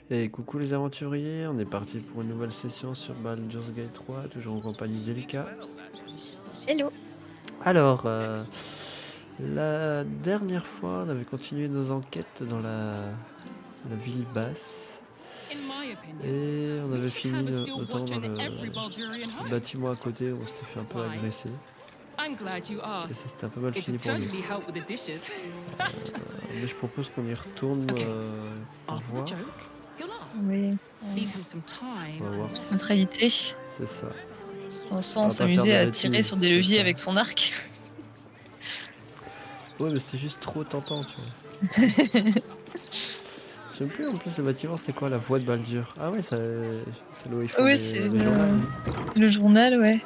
Et coucou les aventuriers, on est parti pour une nouvelle session sur Baldur's Gate 3, toujours en compagnie d'Elika. Hello. Alors, la dernière fois, on avait continué nos enquêtes dans la ville basse. Et on avait fini notamment dans le bâtiment à côté où on s'était fait un peu agresser. Et ça c'était un peu mal fini pour nous. Mais je propose qu'on y retourne pour voir. Oui, On va voir. neutralité. C'est ça. Sans On va pas faire s'amuser de à tirer bêtises, sur des c'est leviers ça. avec son arc. Ouais, mais c'était juste trop tentant, tu vois. Je sais plus en plus le bâtiment c'était quoi la voie de Baldur. Ah ouais, c'est là où ils font Ouais, c'est les journaux. le journal, ouais.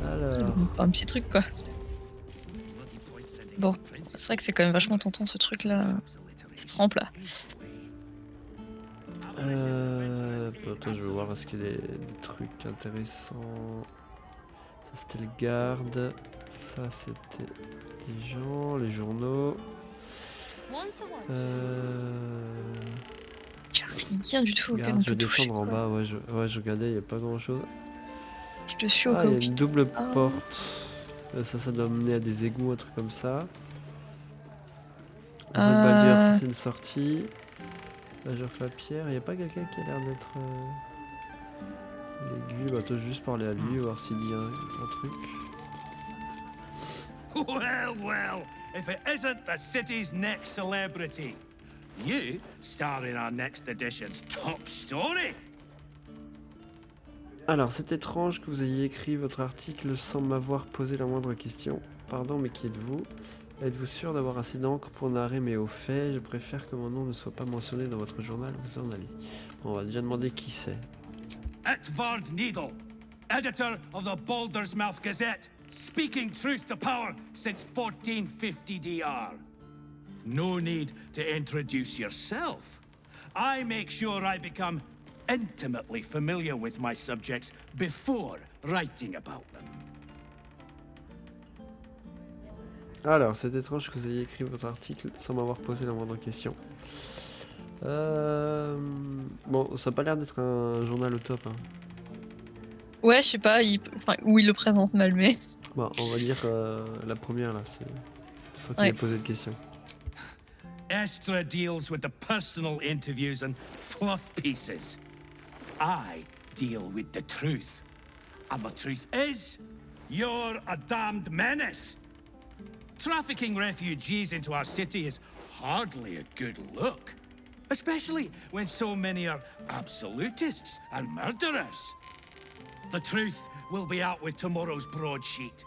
Alors, Un petit truc, quoi. Bon, c'est vrai que c'est quand même vachement tentant, ce truc-là. Cette rampe-là. attends, je vais voir est-ce qu'il y a des trucs intéressants. Ça c'était le garde, ça c'était les gens, les journaux. Rien du tout auquel on Garde, je peut vais toucher, descendre en quoi. bas, ouais, je regardais, il n'y a pas grand chose. Je suis au Ah, cas il y où. a une double Ah. porte. Ça doit mener à des égouts, un truc comme ça. La voie de Baldur, ça c'est une sortie. Là, j'offre la pierre. Il n'y a pas quelqu'un qui a l'air d'être l'aiguille. Bah, toi, juste parler à lui, voir s'il dit un truc. Well, if it isn't the city's next celebrity. You star in our next edition's top story. Alors, c'est étrange que vous ayez écrit votre article sans m'avoir posé la moindre question. Pardon, mais qui êtes-vous? Êtes-vous sûr d'avoir assez d'encre pour narrer mes hauts faits? Je préfère que mon nom ne soit pas mentionné dans votre journal, vous en allez. Bon, on va déjà demander qui c'est. Etvard Needle, editor of the Baldur's Mouth Gazette, speaking truth to power since 1450 DR. No need to introduce yourself. I make sure I become intimately familiar with my subjects before writing about them. Alors, c'est étrange que vous ayez écrit votre article sans m'avoir posé la moindre question. Bon, ça n'a pas l'air d'être un journal au top. Hein. Ouais, je sais pas, où il le présente mal, mais... Bon, on va dire la première là, c'est sûr qu'il a posé de questions. Estra deals with the personal interviews and fluff pieces. I deal with the truth. And the truth is, you're a damned menace. Trafficking refugees into our city is hardly a good look. Especially when so many are absolutists and murderers. The truth will be out with tomorrow's broadsheet.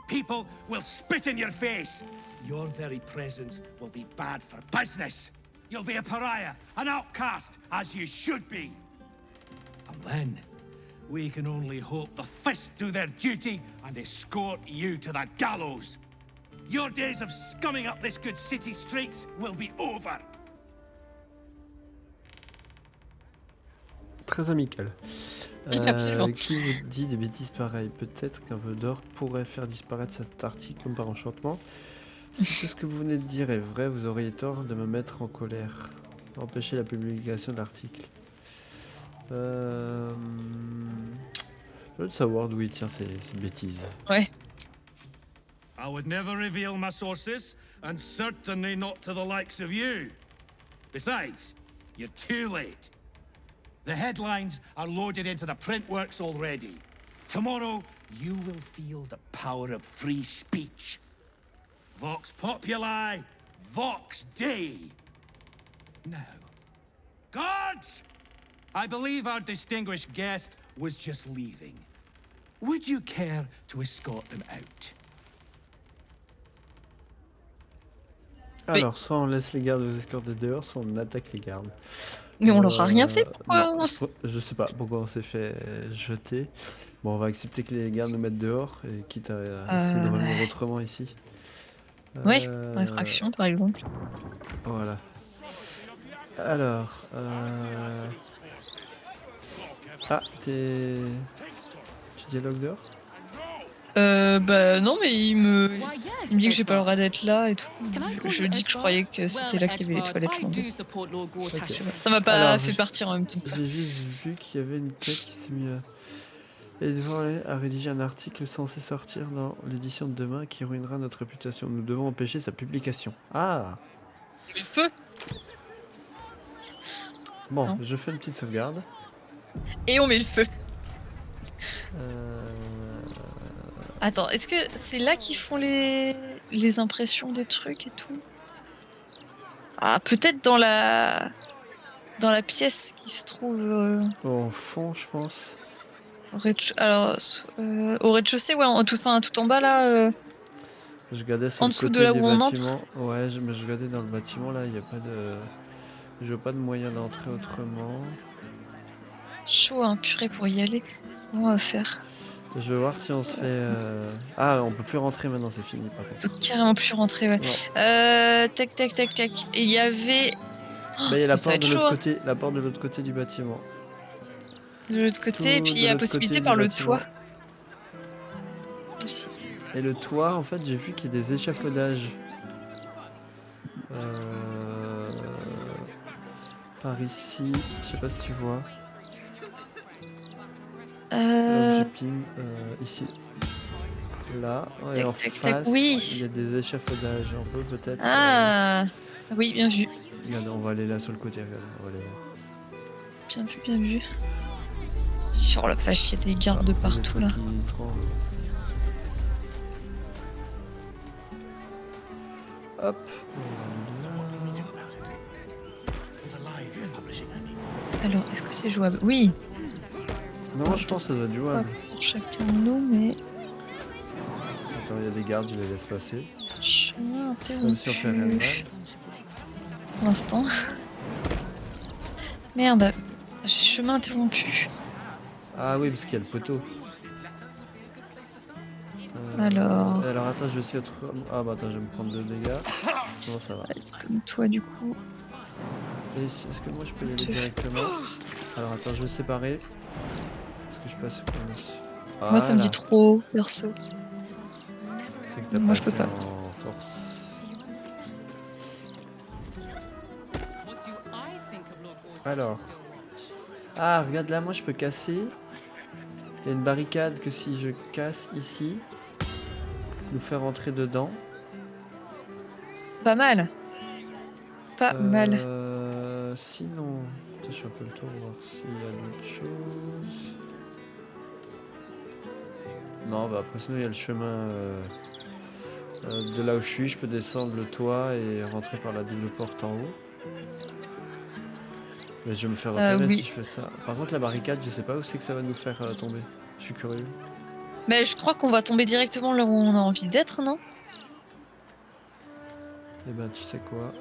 People will spit in your face. Your very presence will be bad for business. You'll be a pariah, an outcast, as you should be. And then, we can only hope the Fist do their duty and escort you to the gallows. Your days of scumming up this good city streets will be over. Très amical. Absolument. Qui vous dit des bêtises pareilles? Peut-être qu'un peu d'or pourrait faire disparaître cet article comme par enchantement. Si tout ce que vous venez de dire est vrai, vous auriez tort de me mettre en colère. Empêcher la publication de l'article. Je veux savoir d'où il tient ces bêtises. Ouais. I would never reveal my sources, and certainly not to the likes of you. Besides, you're too late. The headlines are loaded into the print works already. Tomorrow, you will feel the power of free speech. Vox Populi, Vox Dei. Now, guards! I believe our distinguished guest was just leaving. Would you care to escort them out? Alors, soit on laisse les gardes vous escorter dehors, soit on attaque les gardes. Mais on leur a rien fait, pourquoi? Non, je sais pas pourquoi on s'est fait jeter. Bon, on va accepter que les gardes nous mettent dehors, et quitte à essayer de revenir autrement ici. Ouais, infraction par exemple. Voilà. Alors, ah, tu dialogues dehors? Bah non, mais il me Why, yes, dit que j'ai pas le Edward. droit d'être là et tout. Can I call Je you dis que je Edward? croyais que c'était là Well, qu'il y avait les Edward, toilettes, je I m'en do doute. support Lord Gortash. Ok. Ça m'a pas Alors, fait partir en même temps que ça. J'ai juste vu qu'il y avait une tête qui s'était mise à... Edward a rédigé un article censé sortir dans l'édition de demain qui ruinera notre réputation. Nous devons empêcher sa publication. Ah. Il y avait le feu. Bon, Non. je fais une petite sauvegarde. Et on met le feu. Euh, Attends, est-ce que c'est là qu'ils font les impressions des trucs et tout? Ah, peut-être dans la pièce qui se trouve Au fond, je pense. au au rez-de-chaussée, ouais, tout en bas là. Je regardais sur En le dessous côté de là du où on bâtiment. Ouais, mais je regardais dans le bâtiment là, il n'y a pas de. Je vois pas de moyen d'entrer autrement. Chaud, hein, purée pour y aller. Comment on va faire? Je vais voir si on se fait. Ah, on peut plus rentrer maintenant, c'est fini par On contre. peut carrément plus rentrer, ouais. Non. Tac, tac, tac, tac. Et il y avait. Bah, il y a la Ça va porte être de chaud, l'autre hein. côté, la porte de l'autre côté du bâtiment. De l'autre côté, et Tout puis il de y a l'autre possibilité côté par du le bâtiment. toit. Aussi. Et le toit, en fait, j'ai vu qu'il y a des échafaudages. Par ici, je sais pas si tu vois. Euh, J'ai ping ici. Là, et Tac, en tac, face, tac, oui. il y a des échafaudages. On peut peut-être. Ah, oui, bien vu. Regarde, on va aller là sur le côté, regarde, on va aller voir. Bien vu, bien vu. Sur la vache, il y a des gardes de Ah, il y a des partout trucs là. qui tremblent. Hop. Alors, est-ce que c'est jouable? Oui, Non, je pense que ça doit être pas jouable. pour chacun de nous, mais. Attends, il y a des gardes, je les laisse passer. Chemin Même si on fait rien de mal. interrompu. Pour l'instant. Merde, j'ai chemin interrompu. Ah oui, parce qu'il y a le poteau. Alors, attends, je vais essayer autrement. Ah bah attends, je vais me prendre 2 dégâts. Non, ça va. comme toi du coup. Et est-ce que moi je peux y aller directement? Alors attends, je vais séparer. Est-ce que je passe par dessus? Moi ça me dit Voilà. trop, perso. C'est que t'as Moi, je pas peux assez pas. en force. What do I think of Lord Gortash? Alors. Ah, regarde là, moi je peux casser. Il y a une barricade que si je casse ici, nous faire rentrer dedans. Pas mal. Pas mal. Sinon, attends, je fais un peu le tour, voir s'il y a d'autres choses. Non, bah après sinon il y a le chemin de là où je suis. Je peux descendre le toit et rentrer par la double porte en haut. Mais je vais me faire repérer Oui. si je fais ça. Par contre la barricade, je sais pas où c'est que ça va nous faire tomber. Je suis curieux. Mais je crois qu'on va tomber directement là où on a envie d'être, non? Eh ben tu sais quoi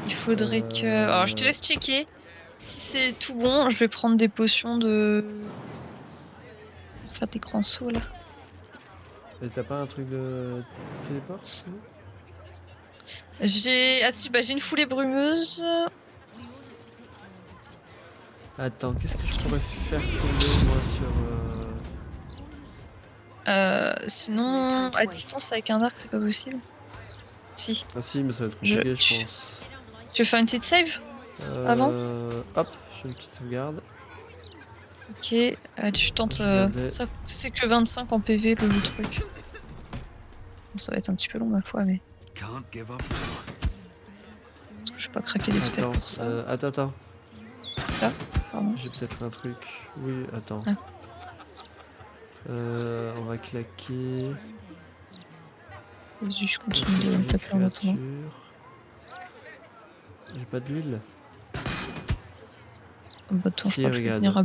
Il faudrait que. Alors je te laisse checker. Si c'est tout bon, je vais prendre des potions de. Pour faire des grands sauts là. Et t'as pas un truc de téléport sinon J'ai. Ah si, bah j'ai une foulée brumeuse. Attends, qu'est-ce que je pourrais faire tomber moi sur... Sinon, à distance avec un arc, c'est pas possible. Si. Ah si, mais ça va être compliqué, je Tu pense. veux faire une petite save? Avant Hop, je fais une petite sauvegarde. Ok, allez, je tente. Regardez. Ça, c'est que 25 en PV le truc. Bon, ça va être un petit peu long ma foi, mais. Can't give up. Je vais pas craquer des spells Attends, pour ça. attends. Pardon. J'ai peut-être un truc. Oui, attends. Ah. On va claquer. Vas-y, je continue de me taper en attendant. J'ai pas d'huile. Bah, attends, Si, je crois que je vais regarde. venir à...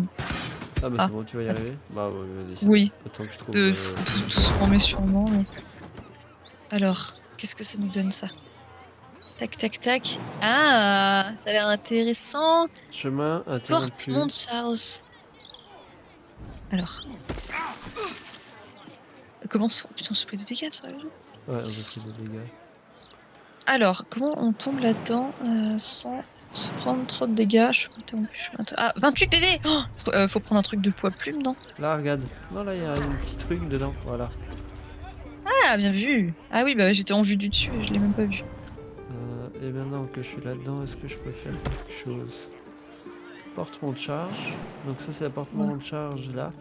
Ah bah Ah, c'est bon, tu vas y attends. arriver. Bah ouais, vas-y. c'est Oui, bon. Attends que je trouve... doucement mais sûrement. Mais... Alors, qu'est-ce que ça nous donne ça? Tac, tac, tac. Ah, ça a l'air intéressant. Chemin Porte interrompu. monte charge. Alors. Comment ça... Putain, on se plaît de dégâts, sérieux? Ouais, on a pris des dégâts. Alors, comment on tombe là-dedans sans Se prendre trop de dégâts, je suis interrompu. Ah, 28 PV. Faut prendre un truc de poids plume, non? Là, regarde. Non, là, il y a un petit truc dedans. Voilà. Ah, bien vu. Ah oui, bah j'étais en vue du dessus, je l'ai même pas vu. Et maintenant que je suis là-dedans, est-ce que je peux faire quelque chose? Portement de charge. Donc ça, c'est la portement de charge là.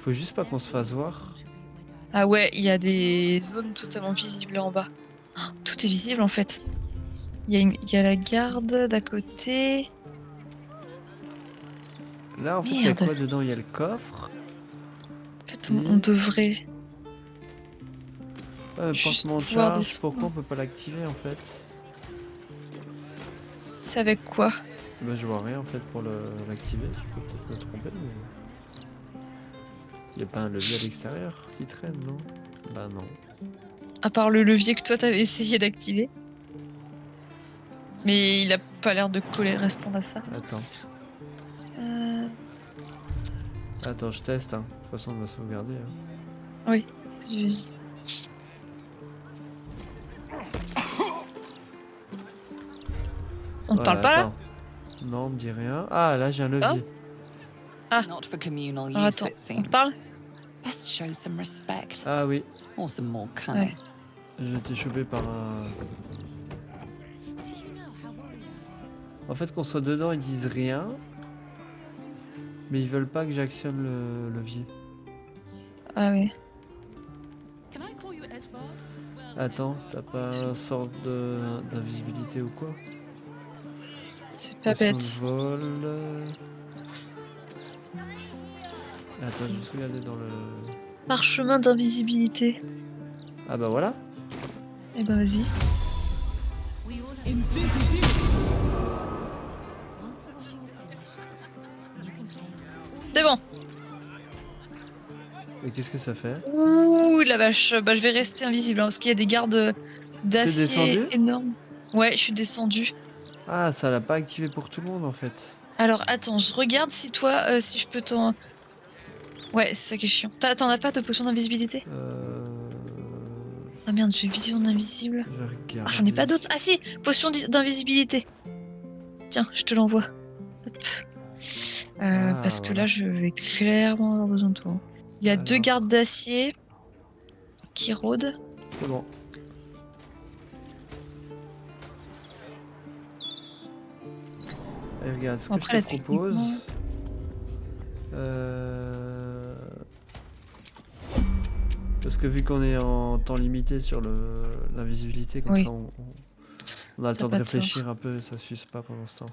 Faut juste pas qu'on se fasse voir. Ah ouais, il y a des zones totalement visibles là en bas. Tout est visible en fait. Il y a la garde d'à côté. Là, en fait, il y a Merde. quoi dedans? Il y a le coffre. En fait, on devrait. Ouais, Juste portement de pouvoir charge. descendre. Pourquoi on peut pas l'activer en fait? C'est avec quoi? Bah, je vois rien en fait pour l'activer. Je peux peut-être me tromper, mais. Il y a pas un levier à l'extérieur qui traîne, non? Bah, non. À part le levier que toi t'avais essayé d'activer. Mais il a pas l'air de correspondre à ça. Attends. Euh... Attends, je teste. Hein. De toute façon, on va sauvegarder. Hein. Vas-y. On te parle pas là? Attends. Non, on me dit rien. Ah, là, j'ai un levier. Not for communal Ah, use, attends, it on seems. te parle? Best show some respect Ah oui, or some more cunning. Ouais. j'ai été chopé par un. En fait, qu'on soit dedans, ils disent rien. Mais ils veulent pas que j'actionne le levier. Ah ouais. Can I call you Edvard? Attends, t'as pas une sorte d'invisibilité ou quoi? C'est pas Potion de bête. vol. Attends, je vais juste regarder dans le. Parchemin d'invisibilité. Ah bah voilà. Eh ben vas-y. C'est bon. Et qu'est-ce que ça fait? Ouh la vache. Bah je vais rester invisible hein, parce qu'il y a des gardes d'acier descendu énormes. Ouais, je suis descendue. Ah, ça l'a pas activé pour tout le monde en fait. Alors attends, je regarde si toi, si je peux t'en. Ouais, c'est ça qui est chiant. T'en as pas de potion d'invisibilité? Ah merde, j'ai vision d'invisible. Je regarde. Ah, j'en ai pas d'autres. Ah si, potion d'invisibilité. Tiens, je te l'envoie. Hop. Parce que voilà. là, je vais clairement avoir besoin de toi. Il y a Alors. 2 gardes d'acier qui rôdent. C'est bon. Et regarde, ce que Après, je te là, propose. techniquement- Parce que vu qu'on est en temps limité sur l'invisibilité, comme Oui. ça on a le T'as temps de pas réfléchir un peu, ça s'use pas pendant ce temps.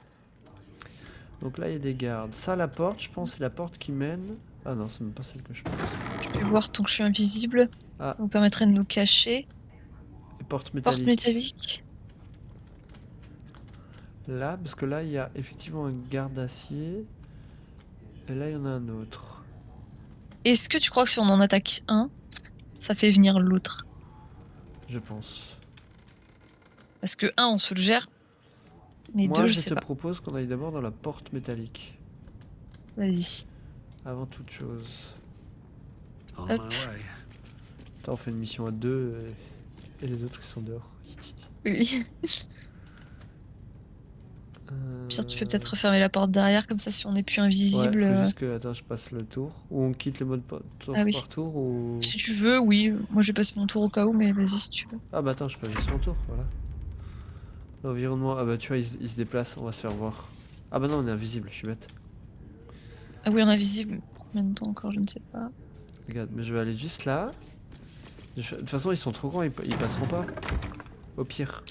Donc là il y a des gardes. Ça la porte, je pense c'est la porte qui mène. Ah non, c'est même pas celle que je pense. Je vais voir tant que je suis invisible. Ah. Ça nous permettrait de nous cacher. Et porte métallique. Porte métallique. Là, parce que là il y a effectivement un garde d'acier. Et là il y en a un autre. Est-ce que tu crois que si on en attaque un, ça fait venir l'autre? Je pense. Parce que un, on se le gère. Mais Moi deux, je je sais te pas. propose qu'on aille d'abord dans la porte métallique. Vas-y. Avant toute chose. On Hop. my way. Attends, on fait une mission à deux et les autres ils sont dehors. Oui. Pire, tu peux peut-être refermer la porte derrière, comme ça si on n'est plus invisible. Ouais, faut juste que attends, je passe le tour. Ou on quitte le mode tour Ah oui. par tour ou. Si tu veux, oui. Moi j'ai passé mon tour au cas où, mais vas-y si tu veux. Ah bah attends, je passe juste mon tour, voilà. L'environnement, ah bah tu vois, il se déplace, on va se faire voir. Ah bah non, on est invisible, je suis bête. Ah oui, on est invisible. Combien de temps encore, je ne sais pas. Regarde, mais je vais aller juste là. De toute façon, ils sont trop grands, ils passeront pas. Au pire.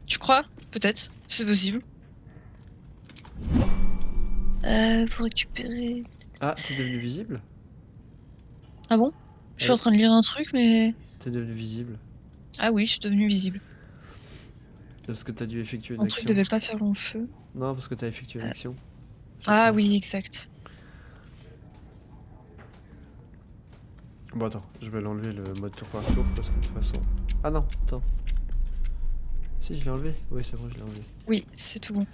Tu crois? Peut-être. C'est possible. Pour récupérer. Ah, t'es devenu visible? Ah bon? Je suis en train de lire un truc, mais. T'es devenu visible. Ah oui, je suis devenue visible. Parce que t'as dû effectuer une Mon action. truc devait pas faire long feu. Non, parce que t'as effectué une action. Ah oui, exact. Bon attends, je vais l'enlever le mode tour par tour parce que de toute façon... Ah non, attends. Si, je l'ai enlevé. Oui, c'est bon, je l'ai enlevé. Oui, c'est tout bon.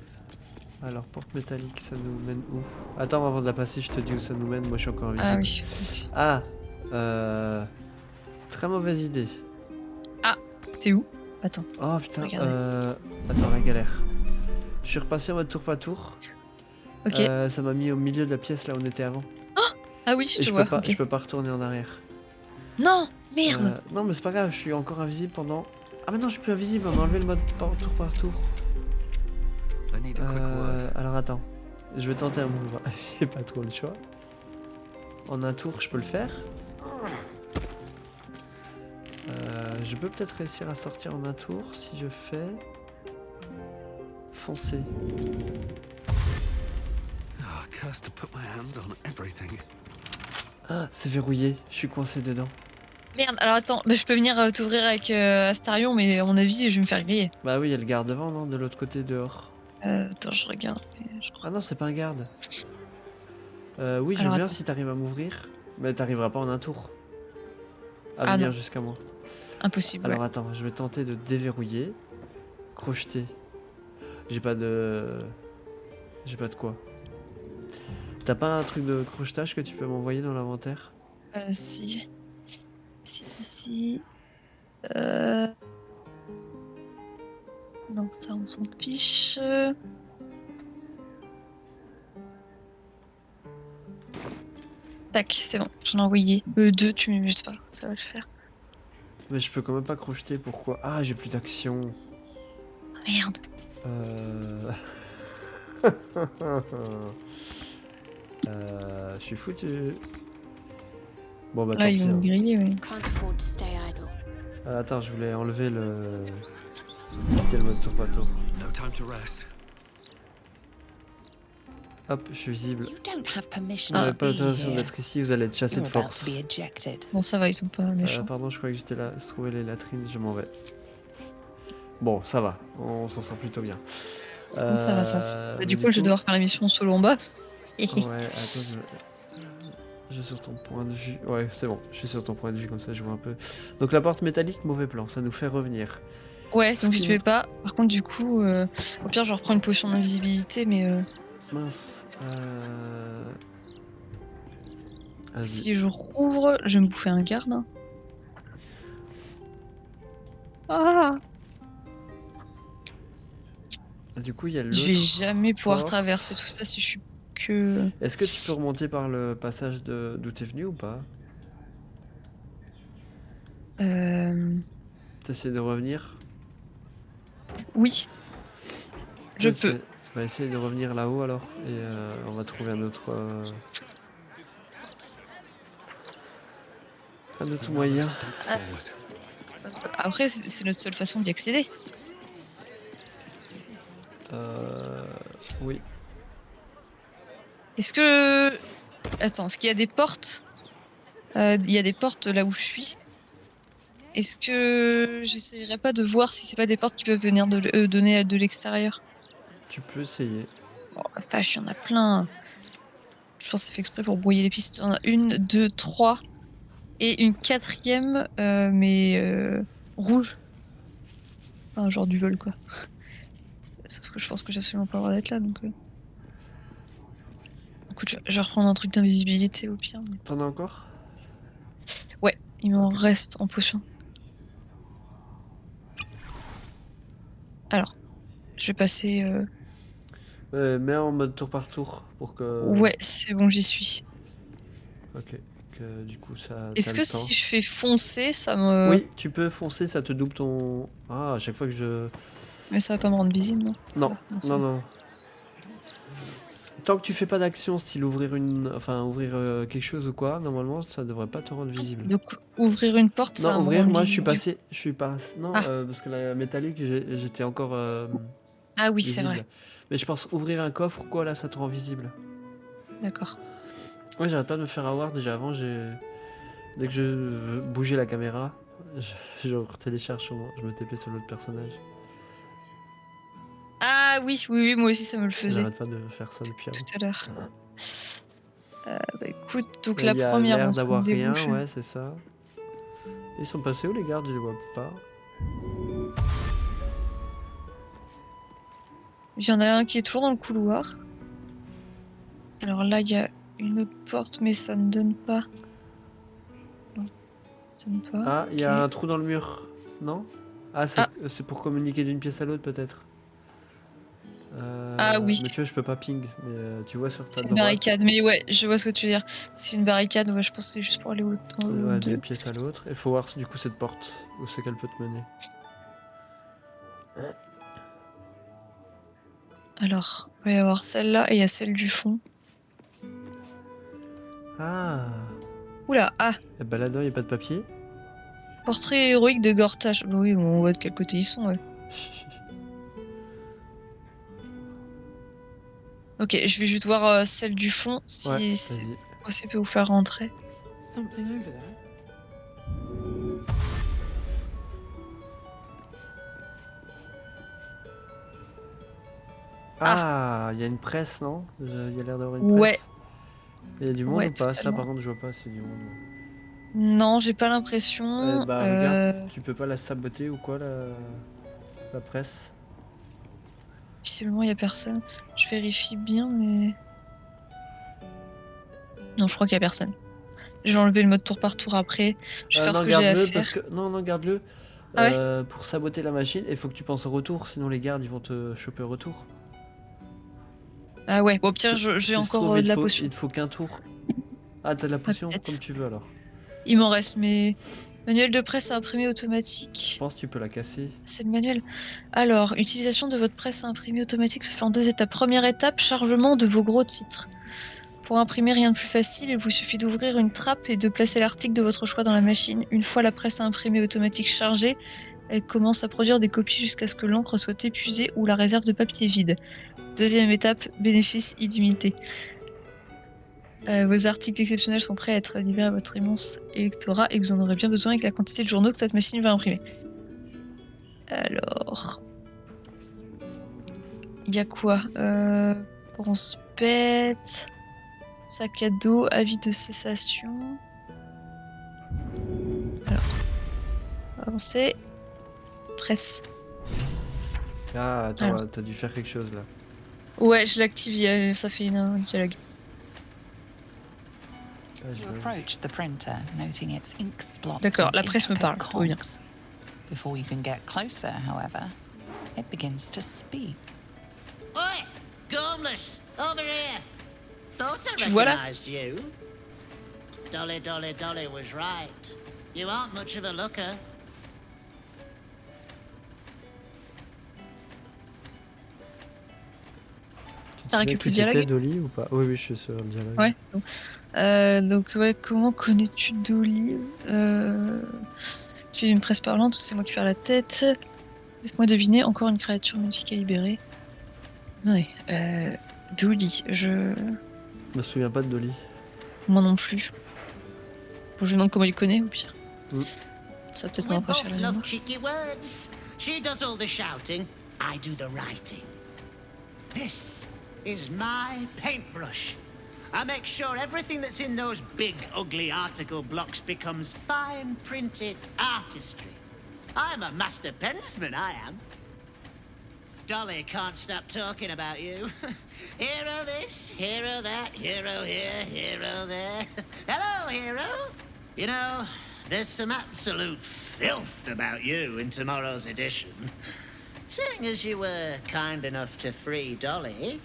Alors, porte métallique, ça nous mène où? Attends, avant de la passer, je te dis où ça nous mène. Moi, je suis encore invisible. Ah oui. Ah, très mauvaise idée. T'es où? Attends. Oh putain, Regardez. attends, la galère. Je suis repassé en mode tour par tour. Ok. Ça m'a mis au milieu de la pièce là où on était avant. Ah oui, je Et te vois. je Ok. peux pas retourner en arrière. Non, merde. Non mais c'est pas grave, je suis encore invisible pendant... Ah mais non, je suis plus invisible, on a enlevé le mode tour par tour. I need a quick word. Alors attends, je vais tenter un move. J'ai pas trop le choix. En un tour, je peux le faire. Je peux peut-être réussir à sortir en un tour si je fais... Foncer. Oh, cursed to put my hands on everything. Ah, c'est verrouillé, je suis coincé dedans. Merde, alors attends, bah, je peux venir t'ouvrir avec Astarion, mais à mon avis, je vais me faire griller. Bah oui, il y a le garde devant, non? De l'autre côté, dehors. Attends, je regarde. Mais je crois... Ah non, c'est pas un garde. Oui, je Alors, veux bien attends. si t'arrives à m'ouvrir. Mais t'arriveras pas en un tour. À Ah venir non. jusqu'à moi. Impossible. Alors Ouais. attends, je vais tenter de déverrouiller. Crocheter. J'ai pas de... J'ai pas de quoi. T'as pas un truc de crochetage que tu peux m'envoyer dans l'inventaire? Si. Si. Non, ça, on s'en fiche. Tac, c'est bon, j'en ai envoyé. Deux, tu me juste pas, ça va le faire. Mais je peux quand même pas crocheter, pourquoi? Ah, j'ai plus d'action. Ah, merde. Je suis foutu. Bon bah Là, tant ils pis. vont me Hein. griller, oui. Can't afford to stay idle. Attends, je voulais enlever le... Quitter le mode tour par tour. No time to rest. Hop, je suis visible. You don't have permission Vous to n'avez pas be l'autorisation here. d'être ici, vous allez être chassé You're de about force. to be ejected. Bon, ça va, ils sont pas méchants. Pardon, je croyais que j'étais là, se trouver les latrines, je m'en vais. Bon, ça va, on s'en sort plutôt bien. Ça va, ça. mais Bah, du coup, je vais devoir faire la mission solo en bas. Ouais, attends, je suis sur ton point de vue. Ouais, c'est bon, je suis sur ton point de vue, comme ça je vois un peu. Donc la porte métallique, mauvais plan, ça nous fait revenir. Ouais, donc je fais pas. Par contre, du coup, au pire, je reprends une potion d'invisibilité, mais Mince. Vas-y. si je rouvre, je vais me bouffer un garde. Hein. Ah, Du coup, il y a je vais l'autre. jamais pouvoir porte. traverser tout ça si je suis que. Est-ce que tu peux remonter par le passage d'où t'es venu ou pas? T'essaies de revenir? Oui, je Ok. peux. On va essayer de revenir là-haut alors et on va trouver un autre moyen. Step forward. Après, c'est notre seule façon d'y accéder. Oui. Est-ce que. Attends, est-ce qu'il y a des portes Il y a des portes là où je suis. Est-ce que j'essayerais pas de voir si c'est pas des portes qui peuvent venir donner de l'extérieur? Tu peux essayer. Oh la vache, il y en a plein. Je pense que c'est fait exprès pour brouiller les pistes. Il y en a une, deux, trois. Et une quatrième, mais rouge. Enfin, genre du vol, quoi. Sauf que je pense que j'ai absolument pas le droit d'être là, donc... Écoute, je vais reprendre un truc d'invisibilité au pire. Mais... T'en as encore? Ouais, il m'en reste en potion. Alors, je vais passer... Mets en mode tour par tour pour que... Ouais, c'est bon, j'y suis. Ok. Que, du coup, ça... Est-ce t'as que le temps. si je fais foncer, ça me... Oui, tu peux foncer, ça te double ton... Ah, à chaque fois que je... Mais ça va pas me rendre visible, non? Non, Ah, c'est non, bon. non. Tant que tu fais pas d'action, style ouvrir une... Enfin, ouvrir quelque chose ou quoi, normalement, ça devrait pas te rendre visible. Donc, ouvrir une porte, ça va Non, me ouvrir, rendre moi, je suis visible. passé... Je suis pas... Non, Ah. parce que la métallique, j'étais encore Ah oui, c'est visible. vrai. Mais je pense ouvrir un coffre ou quoi, là, ça te rend visible. D'accord. Ouais, j'arrête pas de me faire avoir. Déjà avant, dès que je bougeais la caméra, je télécharge je me TP sur l'autre personnage. Ah oui, oui, oui, moi aussi ça me le faisait J'arrête pas de faire ça depuis avant. tout à l'heure. Bah écoute, donc Et la il y a première, l'air on s'en d'avoir rien, débouche. ouais, c'est ça. Ils sont passés où les gardes? Je les vois pas. Il y en a un qui est toujours dans le couloir. Alors là, il y a une autre porte, mais ça ne donne pas. Non, ça ne donne pas. Ah, il y a Ok. un trou dans le mur, non? Ah, c'est pour communiquer d'une pièce à l'autre peut-être. Ah oui. Mais tu vois, je peux pas ping. Mais tu vois sur ta C'est une droite. barricade, mais ouais, je vois ce que tu veux dire. C'est une barricade, ouais, je pense que c'est juste pour aller au Ouais, deux. d'une pièce à l'autre. Il faut voir du coup cette porte. Où c'est qu'elle peut te mener. Alors, il va y avoir celle-là et il y a celle du fond. Ah. Oula, ah, Et bah là-dedans, il n'y a pas de papier. portrait héroïque de Gortash. Bah oui, on voit de quel côté ils sont, ouais. Ok, je vais juste voir celle du fond, si Ouais, c'est vas-y. possible de vous faire rentrer. Something over there. Ah, il y a une presse, non? Il y a l'air d'avoir une Ouais, presse. Il y a du monde ouais, ou pas? Ça, totalement. par contre, je vois pas, c'est du monde. Non, j'ai pas Eh l'impression. bah, regarde, tu peux pas la saboter ou quoi, la presse? Visiblement, il y a personne. Je vérifie bien, mais... Non, je crois qu'il y a personne. Je vais enlever le mode tour par tour après. Je vais faire ce Non, que j'ai à garde-le, faire. parce que... Non, non, garde-le. Ah ouais? Pour saboter la machine, il faut que tu penses au retour, sinon les gardes, ils vont te choper au retour. Ah ouais, bon, au pire, Si j'ai se encore trouve, de la potion. il te faut qu'un tour. Ah, t'as de la Ah, potion? peut-être. Comme tu veux, alors. Il m'en reste, mais... Manuel de presse à imprimer Je automatique. pense que tu peux la casser. C'est le manuel. Alors, utilisation de votre presse à imprimer automatique se fait en 2 étapes. Première étape, chargement de vos gros titres. Pour imprimer, rien de plus facile, il vous suffit d'ouvrir une trappe et de placer l'article de votre choix dans la machine. Une fois la presse à imprimer automatique chargée, elle commence à produire des copies jusqu'à ce que l'encre soit épuisée ou la réserve de papier vide. Deuxième étape, bénéfice illimité. Vos articles exceptionnels sont prêts à être livrés à votre immense électorat et vous en aurez bien besoin avec la quantité de journaux que cette machine va imprimer. Alors... Il y a quoi pense bête, sac à dos, avis de cessation. Alors, avancer, presse. Ah, attends, Alors. t'as dû faire quelque chose, là. Ouais, je l'active, ça fait un dialogue. Ah, You approach the printer, noting its ink splots D'accord, and la presse me intricate parle, tout va bien. cogs. Before you can get closer, however, it begins to speak. Oi! Gormless! Over here! Thought I Tu vois là? recognized you. Dolly, Dolly, Dolly was right. You aren't much of a looker. Tu te souviens récupéré qui le dialogue? c'était, Dolly, ou pas? Oui, oui, je suis sur le dialogue. Ouais. Donc ouais, comment connais-tu Dolly Tu es une presse parlante ou c'est moi qui perds la tête? Laisse-moi deviner, encore une créature magique à libérer. Attendez, Dolly, Je me souviens pas de Dolly. moi non plus. Faut que je lui demande comment il connaît, au pire. Mm. Ça va peut-être We m'approcher à both la love mémoire. cheeky words. She does all the shouting, I do the writing. This is my paintbrush. I make sure everything that's in those big, ugly article blocks becomes fine printed artistry. I'm a master pensman, I am. Dolly can't stop talking about you. Hero this, hero that, hero here, hero there. Hello, hero. You know, there's some absolute filth about you in tomorrow's edition. Seeing as you were kind enough to free Dolly,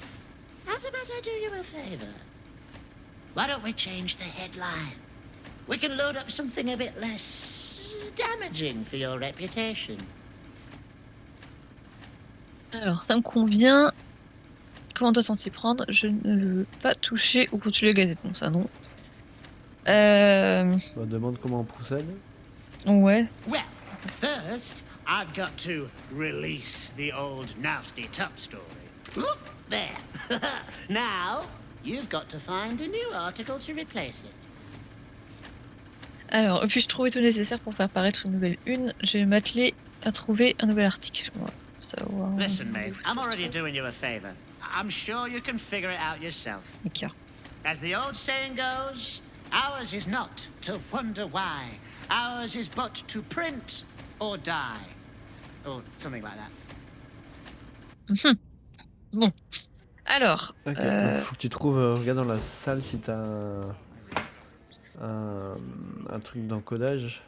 how's about I do you a favor? Why don't we change the headline? We can load up something a bit less damaging for your reputation. Alors, ça me convient. Comment doit-on s'y prendre? Je ne veux pas toucher ou continuer à gagner. Bon, ça non. On demande comment on procède. Ouais. Well, first, I've got to release the old nasty top story. Oop, there. Now, you've got to find a new article to replace it. Alors, puis-je trouver tout nécessaire pour faire paraître une nouvelle une? Je vais m'atteler à trouver un nouvel article. On va savoir. Listen, mate, où ça I'm se already trouve. doing you a favor. I'm sure you can figure it out yourself. D'accord. As the old saying goes, ours is not to wonder why. Ours is but to print or die. Or something like that. Bon. Alors. Ok, donc faut que tu trouves, regarde dans la salle si t'as un truc d'encodage.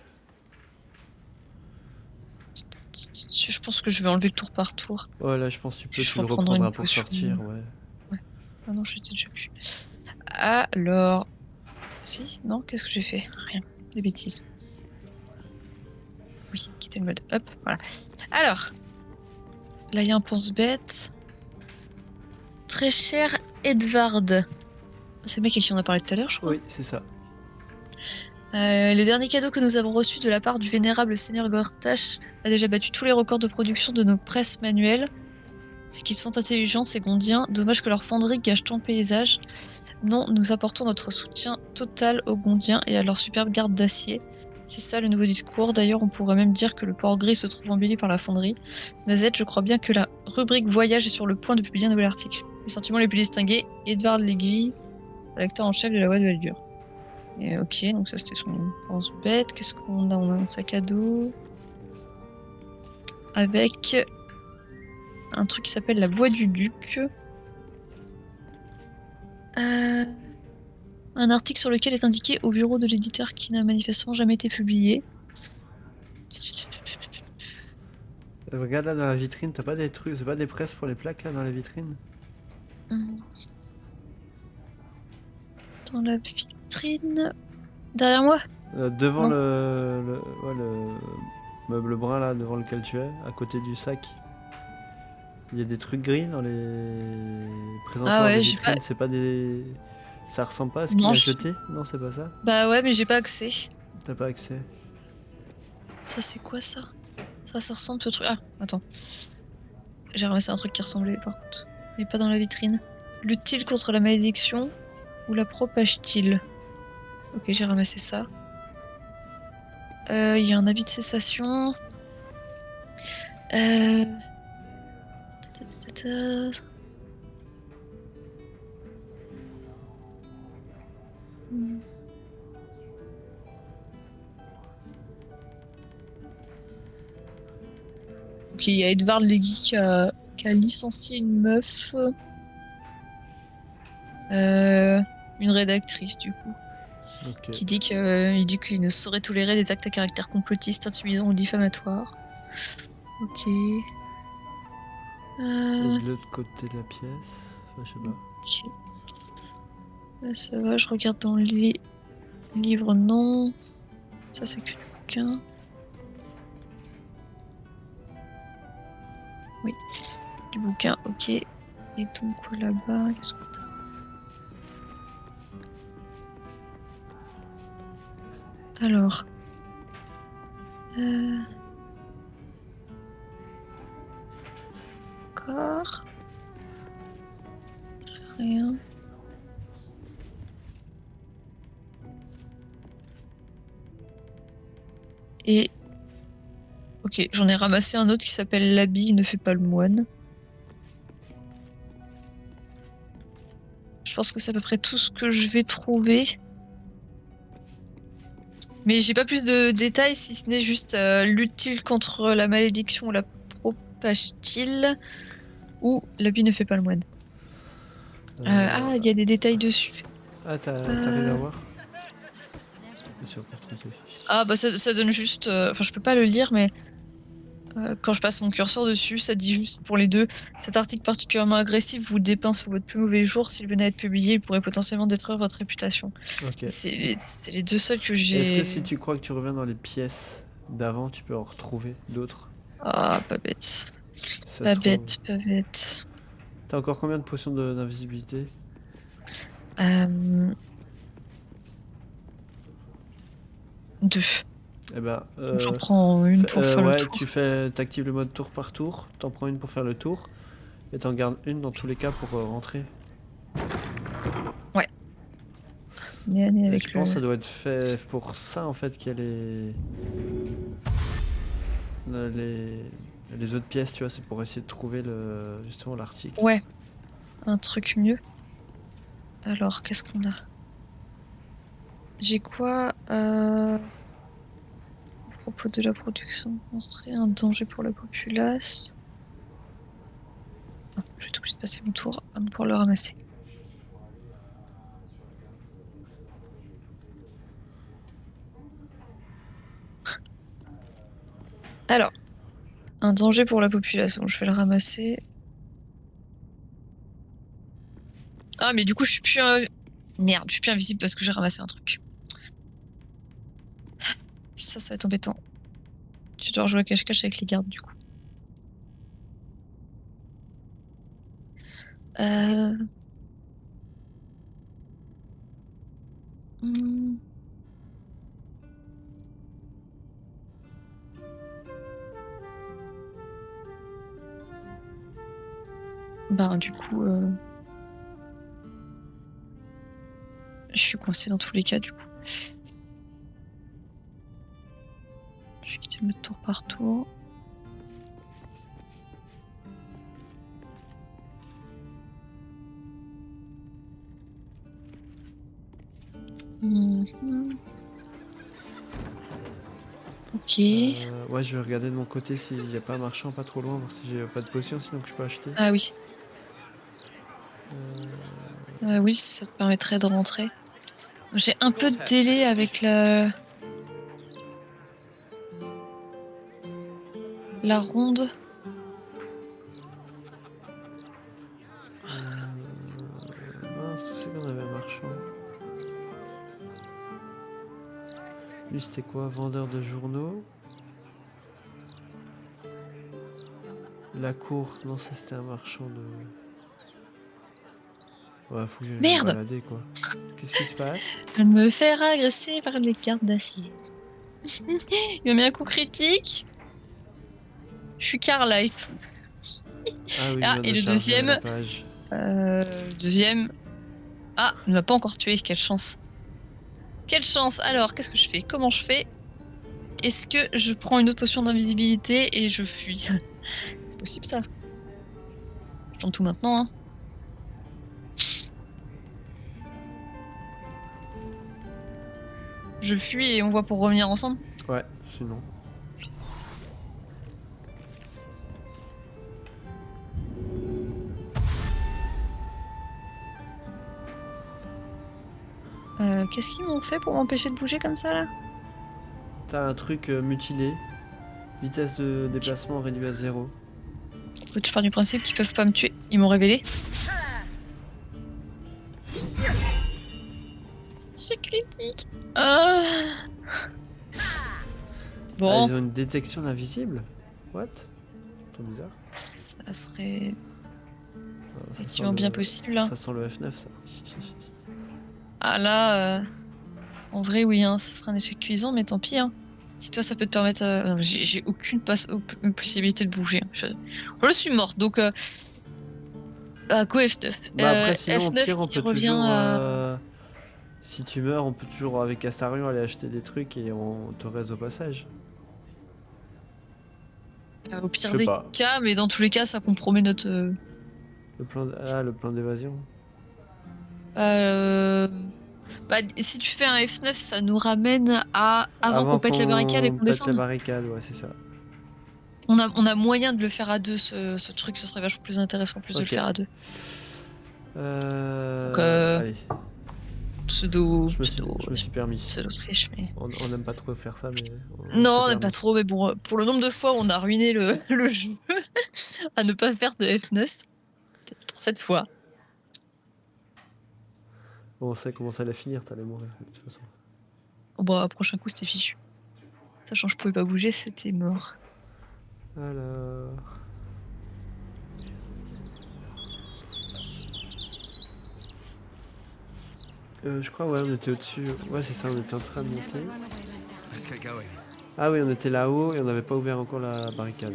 pense que je vais enlever le tour par tour. Ouais, là, je pense que Puis je tu le reprendrai une reprendras pour potion. sortir, ouais. Ah non, j'étais déjà plus. Alors. Si? Non? Qu'est-ce que j'ai fait? Rien. Des bêtises. Oui, quitter le mode. Hop, voilà. Alors. Là, il y a un pense-bête. Très cher Edvard. C'est le mec à qui on a parlé tout à l'heure, je crois. Oui, c'est ça. Le dernier cadeau que nous avons reçu de la part du vénérable seigneur Gortash a déjà battu tous les records de production de nos presses manuelles. C'est qu'ils sont intelligents, ces Gondiens. Dommage que leur fonderie gâche tant le paysage. Non, nous apportons notre soutien total aux Gondiens et à leur superbe garde d'acier. C'est ça le nouveau discours. D'ailleurs, on pourrait même dire que le port gris se trouve embelli par la fonderie. Mazette, je crois bien que la rubrique voyage est sur le point de publier un nouvel article. Les sentiments les plus distingués, Edvard l'Aiguille, rédacteur en chef de la Voix de Valdur. Et ok, donc ça c'était son pense-bête. Qu'est-ce qu'on a? On a un sac à dos avec un truc qui s'appelle la Voix du Duc. Un article sur lequel est indiqué au bureau de l'éditeur qui n'a manifestement jamais été publié. Regarde là dans la vitrine, t'as pas des trucs, c'est pas des presses pour les plaques là dans la vitrine? Dans la vitrine. Derrière moi? Devant Non. le meuble brun là, devant lequel tu es, à côté du sac. Il y a des trucs gris dans les présentoirs ouais, des j'ai vitrines, pas- c'est pas des... Ça ressemble pas à ce qu'il Non, a je- jeté? Non, c'est pas ça? Bah ouais, mais j'ai pas accès. T'as pas accès? Ça c'est quoi ça? Ça ressemble ce truc. Ah, attends. J'ai ramassé un truc qui ressemblait par contre. Mais pas dans la vitrine. Lutte-t-il contre la malédiction ou la propage-t-il? Ok, j'ai ramassé ça. Il y a un habit de cessation. Euh... ta, ta, ta, ta. Hmm. Ok, il y a Edvard Legui qui a licencié une meuf. Une rédactrice du coup. Ok. Qui dit qu'il ne saurait tolérer les actes à caractère complotiste, intimidant ou diffamatoire. Ok. Et de l'autre côté de la pièce, enfin, je sais pas. Ok. Là, ça va, je regarde dans les livres, non. Ça, c'est que du bouquin. Oui, du bouquin, ok. Et donc, quoi là-bas? Qu'est-ce qu'on a? Alors. Encore. Rien. Et. Ok, j'en ai ramassé un autre qui s'appelle L'habit ne fait pas le moine. Je pense que c'est à peu près tout ce que je vais trouver. Mais j'ai pas plus de détails si ce n'est juste lutte-t-il contre la malédiction ou la propage-t-il ou l'habit ne fait pas le moine. Ah, il y a des détails dessus. Ah, t'arrives à voir? Je suis encore trop affiché. Ah bah ça donne juste... Enfin je peux pas le lire mais quand je passe mon curseur dessus ça dit juste pour les deux. Cet article particulièrement agressif vous dépeint sous votre plus mauvais jour. S'il venait à être publié il pourrait potentiellement détruire votre réputation. Ok. C'est les deux seuls que Est-ce j'ai... que si tu crois que tu reviens dans les pièces d'avant, tu peux en retrouver d'autres? Ah pas bête. Ça Pas se trouve. bête, pas bête. T'as encore combien de potions d'invisibilité? Deux. Eh ben, J'en prends une pour faire ouais, le tour. t'actives le mode tour par tour, t'en prends une pour faire le tour, et t'en gardes une dans tous les cas pour rentrer. Nez à nez Et avec je pense que ça doit être fait pour ça en fait qu'il y a les autres pièces, tu vois, c'est pour essayer de trouver justement l'article. Ouais, un truc mieux. Alors, qu'est-ce qu'on a? J'ai quoi à propos de la production montrer un danger pour la populace. Ah, je vais être obligée de passer mon tour avant de pouvoir le ramasser. Alors, Un danger pour la population, je vais le ramasser. Ah, mais du coup, je suis plus... Merde, je suis plus invisible parce que j'ai ramassé un truc. Ça va être embêtant. Tu dois rejouer à cache-cache avec les gardes, du coup. Hmm. Bah, du coup... Je suis coincée dans tous les cas, du coup. Je vais quitter le mode tour par tour. Mhm. Ok. Ouais, je vais regarder de mon côté s'il n'y a pas un marchand pas trop loin, voir si j'ai pas de potions sinon que je peux acheter. Ah oui. Oui, ça te permettrait de rentrer. J'ai un peu de délai avec la ronde. Mince, tu sais qu'on avait un marchand. Lui, c'était quoi? Vendeur de journaux. La cour, non, ça c'était un marchand de... Ouais, faut que je me Merde. balader, quoi. Qu'est-ce qui se passe? Je viens de me faire agresser par les gardes d'acier. Il m'a mis un coup critique. Je suis Carlife. Ah oui, Ah, je viens et de le charger deuxième. la page. Deuxième. Ah, il m'a pas encore tué, quelle chance. Quelle chance. Alors, qu'est-ce que je fais? Comment je fais? Est-ce que je prends une autre potion d'invisibilité et je fuis? C'est possible ça. Je tente tout maintenant, hein. Je fuis et on voit pour revenir ensemble. Ouais, sinon. Qu'est-ce qu'ils m'ont fait pour m'empêcher de bouger comme ça là? T'as un truc mutilé. Vitesse de déplacement réduite à 0. Écoute, je pars du principe qu'ils peuvent pas me tuer. Ils m'ont révélé. C'est critique. Ah. Bon. Ah, ils ont une détection d'invisible? What? Trop bizarre. Ça serait Ça effectivement sent bien le- possible. Hein. Ça sent le F9, ça. Ah là, en vrai, oui, hein, ça serait un échec cuisant, mais tant pis. Hein. Si toi, ça peut te permettre. Non, j'ai aucune possibilité de bouger. Je suis morte, donc. Bah, quoi, F9 Bah après, sinon, au F9 pire, on qui peut revient toujours... à. Si tu meurs, on peut toujours, avec Astarion, aller acheter des trucs et on te reste au passage. Au pire Je sais des pas. cas, mais dans tous les cas, ça compromet notre. Le plan d'évasion. Bah, si tu fais un F9, ça nous ramène à avant qu'on pète la barricade et qu'on pète descende. la barricade, ouais, c'est ça. On a moyen de le faire à deux, ce truc, ce serait vachement plus intéressant plus de le Ok. faire à deux. Allez, Pseudo. je me suis permis. Pseudo triche, mais. On n'aime pas trop faire ça, mais... Non, on s'est n'aime pas permis. trop, mais bon, pour le nombre de fois où on a ruiné le jeu à ne pas faire de F9, peut-être pour cette fois. Bon, on sait comment ça allait finir, t'allais mourir, de toute façon. Bon, prochain coup, c'était fichu. Sachant que je pouvais pas bouger, c'était mort. Alors... je crois, ouais, on était au-dessus. Ouais, c'est ça, on était en train de monter. Let's get going. Ah oui, on était là-haut et on n'avait pas ouvert encore la barricade.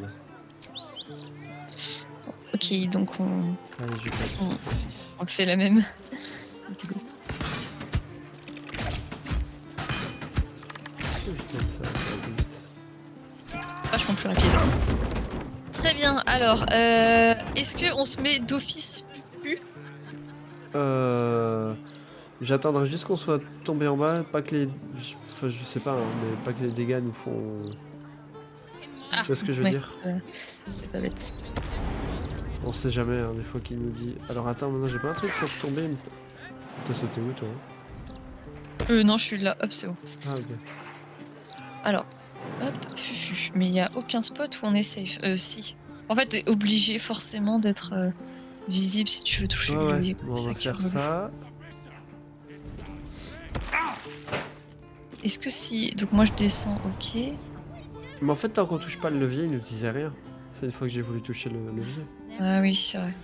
Ok, donc on Allez, je vais pas On- cette fois-ci. te fait la même. Let's go. Putain, ça va vite. Vachement plus rapide. Très bien, alors, est-ce qu'on se met d'office plus? J'attendrai juste qu'on soit tombé en bas, pas que les... Enfin, je sais pas, hein, mais pas que les dégâts nous font... Ah, Tu vois ce que je veux ouais, dire? c'est pas bête. On sait jamais, hein, des fois qu'il nous dit... Alors attends, maintenant j'ai pas un truc pour tomber, mais... T'as sauté où, toi? Non, je suis là, hop, c'est bon. Ah, ok. Alors, hop, fufu. Mais il n'y a aucun spot où on est safe. Si. En fait, t'es obligé forcément d'être visible si tu veux toucher le Ouais, levier. bon, on C'est va ça qui est faire relou. ça. Est-ce que si... Donc moi je descends, ok. Mais en fait, tant qu'on touche pas le levier, il nous disait rien. C'est une fois que j'ai voulu toucher le levier. Ah oui, c'est vrai.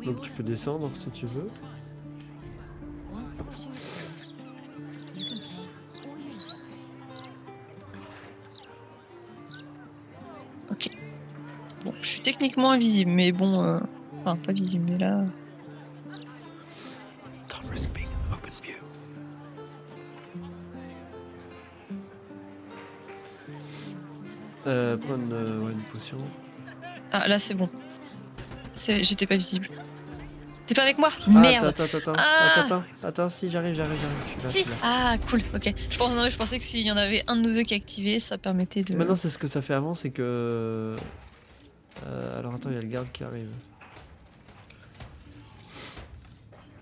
Donc tu peux descendre si tu veux. Ok. Bon, je suis techniquement invisible, mais bon... Enfin, pas visible, mais là... Can't risk being in open view. Prendre ouais, une potion. Ah, là c'est bon. J'étais pas visible. T'es pas avec moi? Ah, Merde. Attends, si j'arrive, je suis là. Ah, cool, ok. Je pensais que s'il y en avait un de nous deux qui activait, ça permettait de... Maintenant, c'est ce que ça fait avant, c'est que... alors attends, il y a le garde qui arrive.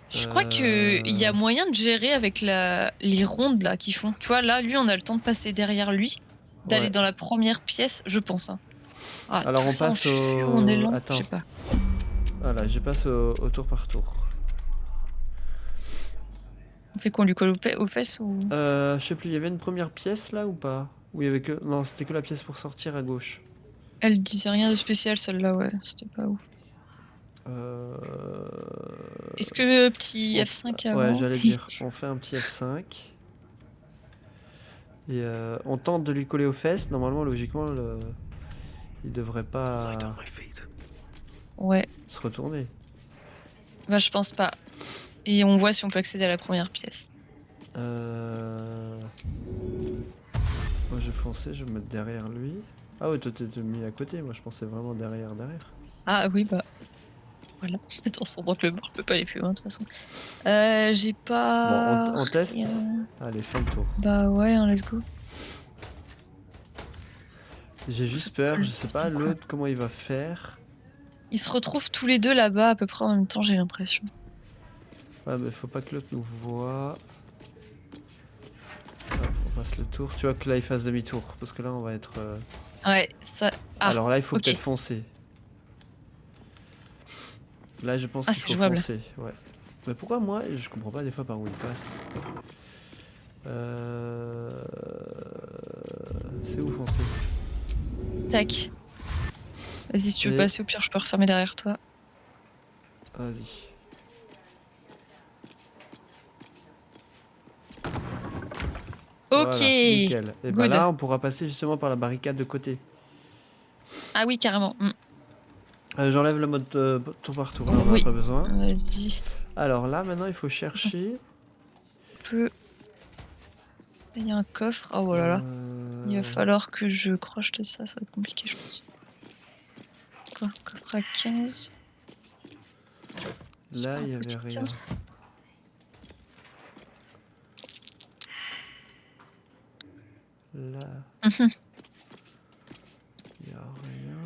Je crois qu'il y a moyen de gérer avec les rondes là qu'ils font. Tu vois, là, lui, on a le temps de passer derrière lui, d'aller Ouais. dans la première pièce, je pense. Hein. Ah, Alors tout on ça en passe fufu, au... on est lent, Attends. je sais pas. Voilà, je passe au tour par tour. On fait qu'on lui colle aux fesses ou... Je sais plus, il y avait une première pièce là ou pas? Ou il y avait que... Non, c'était que la pièce pour sortir à gauche. Elle disait rien de spécial, celle-là, ouais. C'était pas ouf. Est-ce que petit F5 avant? Ouais, j'allais dire, on fait un petit F5. Et on tente de lui coller aux fesses. Normalement, logiquement, il devrait pas Light on my feet. Ouais, se retourner. bah je pense pas. Et on voit si on peut accéder à la première pièce. Moi, je vais foncer, je vais me mettre derrière lui. Ah ouais, toi t'es mis à côté, moi je pensais vraiment derrière. Ah oui, bah... Voilà. Attention, donc le bord peut pas aller plus loin, de toute façon. J'ai pas... Bon, on teste. rien. Allez, fais le tour. Bah ouais, hein, let's go. J'ai juste peur, je sais pas l'autre comment il va faire. Ils se retrouvent tous les deux là-bas à peu près en même temps, j'ai l'impression. Ouais, mais faut pas que l'autre nous voit. Hop, on passe le tour. Tu vois que là il fasse demi-tour, parce que là on va être... Ouais, ça... Ah, alors là il faut ok. peut-être foncer. Là je pense Ah, qu'il c'est faut jouable. foncer. Ouais. Mais pourquoi moi, je comprends pas des fois par où il passe. C'est où foncer? Tac. Vas-y, si tu veux Et- passer, au pire, je peux refermer derrière toi. Vas-y. Ok. Voilà, nickel. Et bah Good. là on pourra passer justement par la barricade de côté. Ah oui, carrément. J'enlève le mode tour par tour, là, on en a Oui. pas besoin. Vas-y. Alors là maintenant il faut chercher... Il y a un coffre. Oh là là. Il va euh, falloir que je crochete ça, ça va être compliqué, je pense. Quoi, coffre à 15. Là il y un avait petit rien. 15. Là Mhm. il y a rien.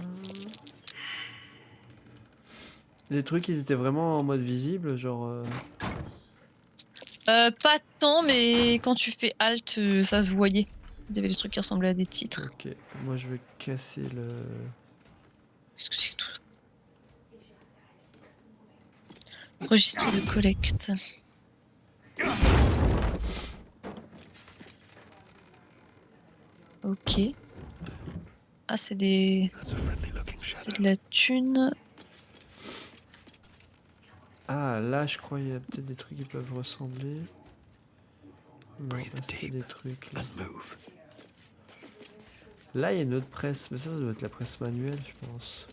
Les trucs ils étaient vraiment en mode visible, genre... Pas tant, mais quand tu fais Alt, ça se voyait. Il y avait des trucs qui ressemblaient à des titres. Ok, moi je vais casser le... Qu'est-ce que c'est que tout ça? Registre de collecte. Ok. Ah, c'est des... That's a friendly looking C'est shadow. de la thune. Ah là je crois qu'il y a peut-être des trucs qui peuvent ressembler. Non, Breathe là, c'était deep des trucs là. and move. Là il y a une autre presse, mais ça doit être la presse manuelle je pense.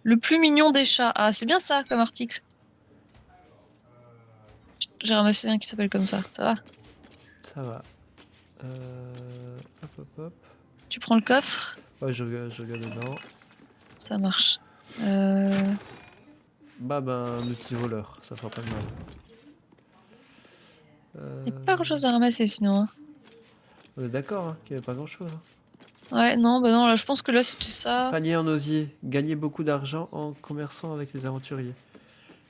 Le plus mignon des chats. Ah, c'est bien ça comme article. J'ai ramassé un qui s'appelle comme ça. Ça va? Ça va. Hop. Tu prends le coffre? Ouais je regarde dedans. Ça marche. Bah ben un petit voleur, ça fera pas de mal. Y a pas grand chose à ramasser sinon. Hein. On est d'accord hein, qu'il n'y avait pas grand chose. Ouais, non, bah non, là je pense que là c'était ça. Panier en osier. Gagnez beaucoup d'argent en commerçant avec les aventuriers.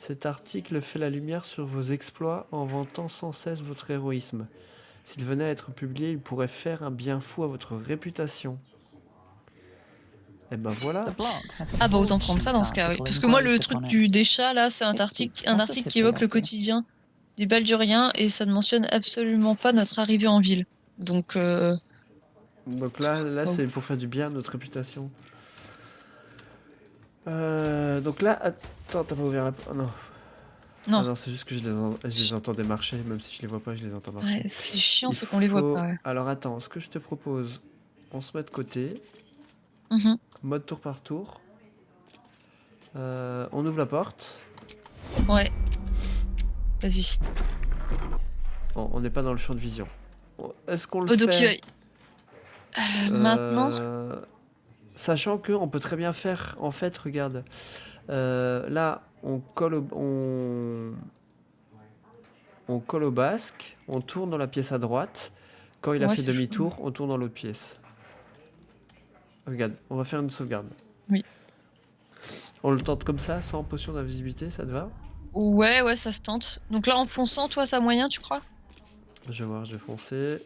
Cet article fait la lumière sur vos exploits en vantant sans cesse votre héroïsme. S'il venait à être publié, il pourrait faire un bien fou à votre réputation. Et ben voilà. The block has a Ah bah full autant prendre ça dans ce cas, oui. cheat Parce que moi, le article truc engraved upon des chats, là, c'est It speaks un article qui positively évoque le of you. quotidien des Balduriens et ça ne mentionne absolument pas notre arrivée en ville. Donc, Donc là Oh. c'est pour faire du bien à notre réputation. Donc là, attends, t'as pas ouvert la... Oh, non. non. Ah non, c'est juste que je les entendais marcher, même si je les vois pas, je les entends marcher. Ouais, c'est chiant, Il c'est qu'on les voit faut- pas. Ouais. Alors attends, ce que je te propose, on se met de côté, Mhm. mode tour par tour. On ouvre la porte. Ouais. Vas-y. Bon, on n'est pas dans le champ de vision. Est-ce qu'on le Donc, fait maintenant, sachant que on peut très bien faire, en fait, regarde, là, on colle au basque, on tourne dans la pièce à droite. Quand il a Ouais, fait c'est demi-tour, on tourne dans l'autre pièce. Regarde, on va faire une sauvegarde. Oui. On le tente comme ça, sans potion d'invisibilité, ça te va? ouais, ça se tente. Donc là, en fonçant, toi, ça moyen, tu crois? Je vais voir, je vais foncer.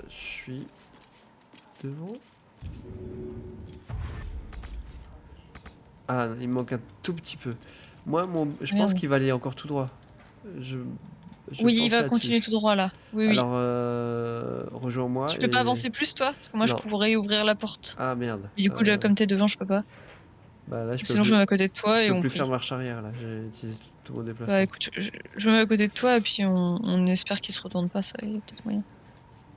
Je suis devant. Ah, il me manque un tout petit peu. Moi, je pense Merde. qu'il va aller encore tout droit. Je Oui, il pense va là-dessus. continuer tout droit là. Oui, oui. Alors, rejoins-moi. Tu peux pas avancer plus, toi? Parce que moi, Non. je pourrais ouvrir la porte. Ah merde. Et du coup, comme t'es devant, je peux pas. Bah là, je peux Sinon, je plus, me mets à côté de toi je et peux on plus prie. faire marche arrière là. J'ai utilisé tout mon déplacement. Bah écoute, je me mets à côté de toi et puis on espère qu'il se retourne pas, ça, il y a peut-être moyen.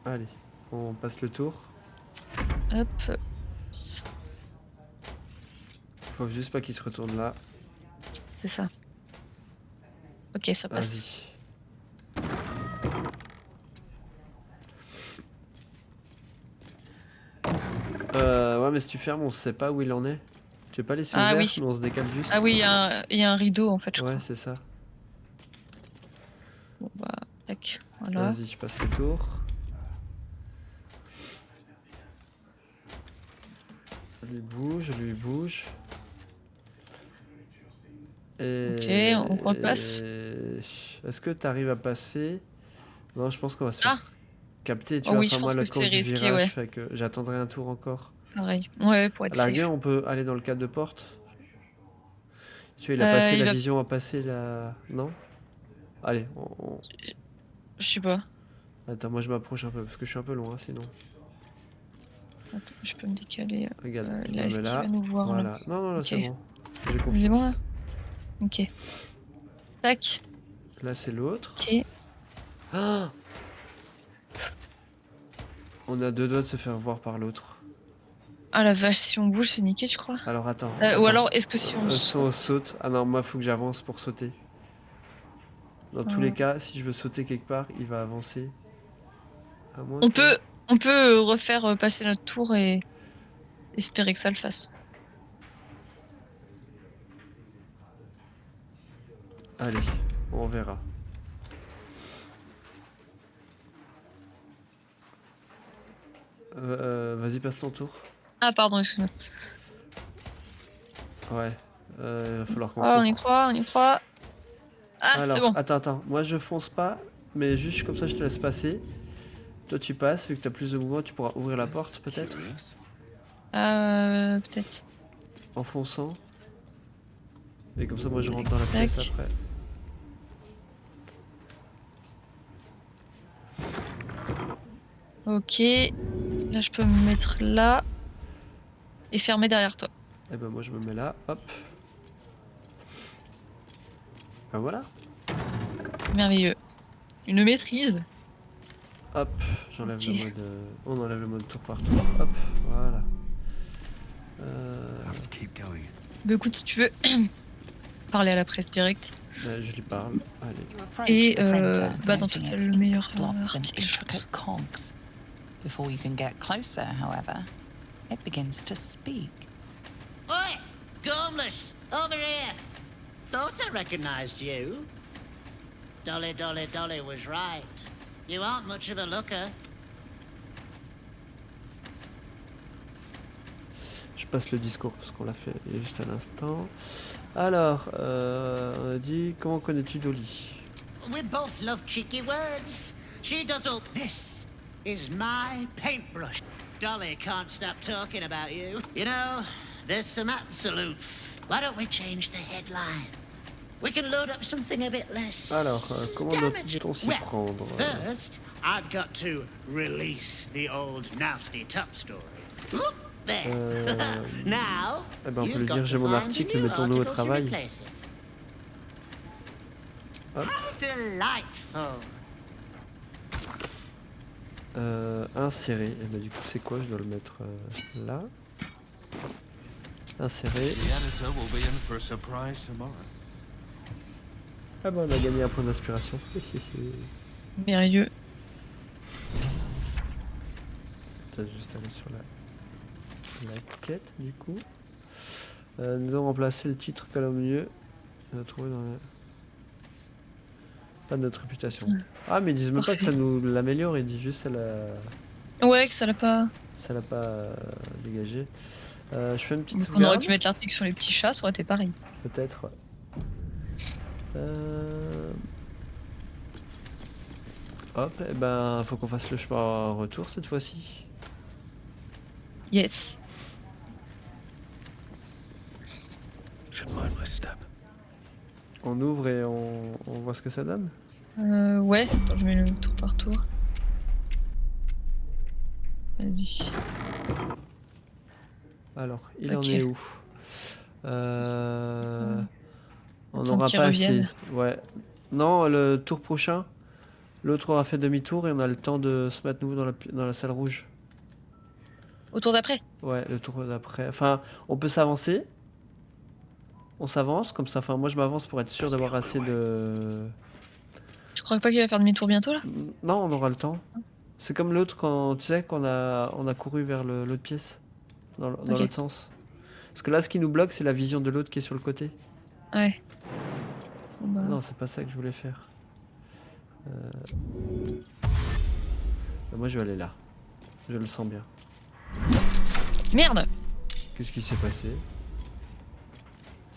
Allez, on passe le tour. Hop. Faut juste pas qu'il se retourne là. C'est ça. Ok, ça passe. Vas-y. Ouais, mais si tu fermes, on sait pas où il en est. Tu veux pas laisser Ah ouvert, oui. sinon on se décale juste. Ah oui, il y a un rideau en fait, je Ouais, crois. c'est ça. Bon bah, tac, voilà. Vas-y, je passe le tour. Je lui bouge. Et... Ok, on repasse. Est-ce que tu arrives à passer? Non, je pense qu'on va se faire capter. Tu Oh vois, oui, enfin, je moi, pense le que camp c'est du risqué, virage ouais. fait que j'attendrai un tour encore. Pareil. Ouais, pour À être la safe. rigueur, on peut aller dans le cadre de porte. Tu vois, il a passé il la va- vision, a passé la... Non? Allez, Je sais pas. Attends, moi je m'approche un peu, parce que je suis un peu loin, sinon. Attends, je peux me décaler. Regarde, je Là, me est-ce mets qu'il là. va nous voir Voilà. là? Non, là, Ok. c'est bon. J'ai C'est confiance. bon là? Ok. Tac. Là, c'est l'autre. Ok. Ah, on a deux doigts de se faire voir par l'autre. Ah la vache, si on bouge, c'est niqué, je crois. Alors, attends. Ou attends. alors, est-ce que si on Si on saute... saute... Ah non, moi, faut que j'avance pour sauter. Dans tous les cas, si je veux sauter quelque part, il va avancer. À moins On que- peut refaire passer notre tour et espérer que ça le fasse. Allez, on verra. Vas-y, passe ton tour. Ah pardon, excuse-moi. Ouais. Il va falloir qu'on Oh, on y court. croit, on y croit. Ah, Alors, c'est bon. attends. Moi, je fonce pas, mais juste comme ça, je te laisse passer. Toi, tu passes, vu que t'as plus de mouvement, tu pourras ouvrir la porte, peut-être, Peut-être. en fonçant. Et comme ça, moi, je rentre dans la Tac. pièce après. Ok. Là, je peux me mettre là. Et fermer derrière toi. Et ben, moi, je me mets là, hop. Ben voilà. Merveilleux. Une maîtrise. Hop, j'enlève Ok. le mode. On enlève le mode tour par tour. Hop, voilà. Have to keep going. Bah écoute, si tu veux parler à la presse directe. Je lui parle. Allez. You approach Et, the printer, bah, dans noting tout, t'as its le meilleur, slots and article, je intricate cogs. Before you can get closer, however, it begins to speak. Oi! Gormless! Over here! Thought I recognized you. Dolly was right. You aren't much of a looker. passe le discours parce qu'on l'a fait juste à l'instant. Alors, on a dit comment connais-tu Dolly? We both love cheeky words. She does all. This is my paintbrush. Dolly can't stop talking about you. You know, there's some absolute. Why don't we change the headline? We can load up something a bit less. Alors, comment damaging. doit-on s'y Well, prendre? first, I've got to release the old nasty top story. Oop, there. Now, Eh ben, on peut you've lui got dire to j'ai mon find a article, new mettons-nous au article to travail. replace it. Hop. How delightful. Insérer. Et ben, du coup, c'est quoi? Je dois le mettre là. Insérer. The editor will be in for a surprise tomorrow. Ah bah, on a gagné un point d'inspiration. Merveilleux. Peut-être juste aller sur la quête, du coup. Nous avons remplacé le titre calomnieux. On a trouvé dans la... Pas de notre réputation. Ah, mais ils disent même pas que ça nous l'améliore, ils disent juste que Ouais, que ça l'a pas. ça l'a pas dégagé. Je fais une petite On aurait sauvegarde. pu mettre l'article sur les petits chats, ça aurait été pareil. Peut-être, ouais. Hop, et ben faut qu'on fasse le chemin en retour cette fois-ci. Yes. Should mind my step. On ouvre et on voit ce que ça donne. Ouais, attends, je mets le tour par tour. Vas-y. Alors, il en Ok. est où On Attends n'aura qu'ils pas assez. reviennent. Ouais. Non, le tour prochain, l'autre aura fait demi-tour et on a le temps de se mettre nouveau dans la salle rouge. Au tour d'après. Ouais, le tour d'après. Enfin, on peut s'avancer. On s'avance comme ça. Enfin, moi je m'avance pour être sûr d'avoir assez de. Je crois pas qu'il va faire demi-tour bientôt là. Non, on aura le temps. C'est comme l'autre quand tu sais qu'on a couru vers l'autre pièce, dans Ok. l'autre sens. Parce que là, ce qui nous bloque, c'est la vision de l'autre qui est sur le côté. Ouais. Bon, bah. Non, c'est pas ça que je voulais faire. Moi, je vais aller là. Je le sens bien. Merde. Qu'est-ce qui s'est passé?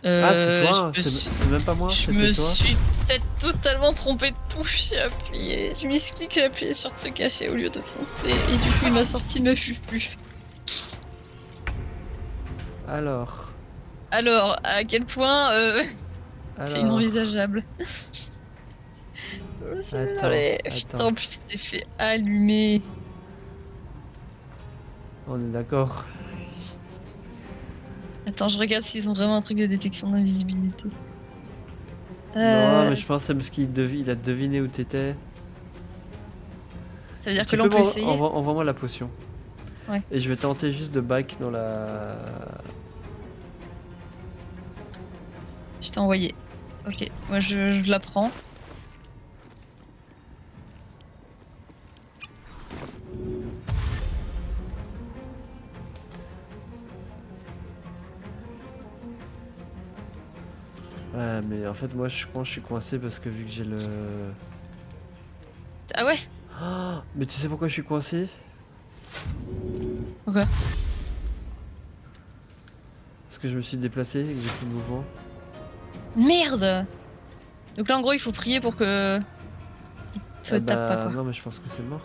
Ah, c'est toi, je me suis- c'est même pas moi, Je c'était me toi. suis peut-être totalement trompée de touche. J'ai appuyé. Je m'explique, j'ai appuyé sur se cacher au lieu de foncer. Et du coup, il m'a sorti ne fut plus. Alors, Alors, à quel point c'est inenvisageable. Je suis Attends, désolée. attends. Putain, en plus, il s'était fait allumer. on est d'accord. Attends, je regarde s'ils ont vraiment un truc de détection d'invisibilité. Non, mais je pense que c'est parce il a deviné où t'étais. Ça veut dire Tu que l'on peux peut essayer. Envoie-moi la potion. Ouais. Et je vais tenter juste de back dans la... Je t'ai envoyé. Ok, moi je la prends. Ouais, mais en fait, moi, je pense que je suis coincé parce que vu que j'ai le... Ah ouais? Ah, mais tu sais pourquoi je suis coincé? Pourquoi? Parce que je me suis déplacé et que j'ai plus de mouvement. Merde! Donc là en gros il faut prier pour que... il te Ah tape pas quoi. Non, mais je pense que c'est mort.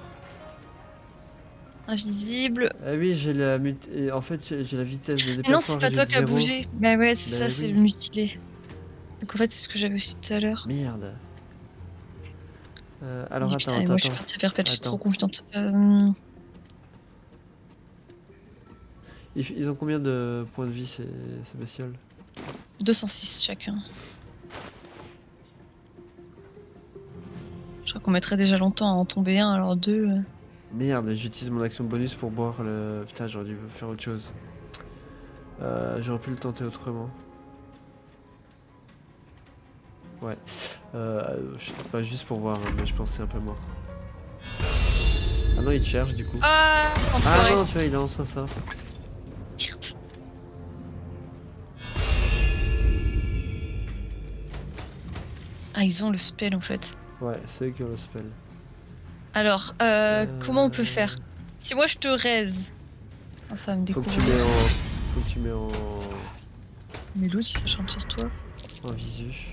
Invisible. Ah oui, j'ai la et en fait, j'ai la vitesse de Mais déplacement. non, c'est pas toi qui a réduite bougé. Bah ouais, c'est Bah ça, c'est oui. le mutilé. Donc en fait, c'est ce que j'avais aussi tout à l'heure. Merde. Alors Mais attends, putain, et moi je suis partie à perpète, je suis Attends. trop confiante. Ils ont combien de points de vie ces bestioles? 206 chacun. Je crois qu'on mettrait déjà longtemps à en tomber un, alors deux. Merde, j'utilise mon action bonus pour boire le... Putain, j'aurais dû faire autre chose. J'aurais pu le tenter autrement. Ouais. Je sais pas juste pour voir, hein, mais je pense que c'est un peu mort. Ah non, il te cherche du coup. Ah, Ah enfoiré. non, tu vois, il lance un sort. Merde. Ah, ils ont le spell en fait. Ouais, c'est eux qui ont le spell. Alors, comment on peut faire? Si moi je te raise. Oh, ça va me Faut que découvrir. Faut que tu mets Mais l'autre, il s'acharne sur toi. en visu.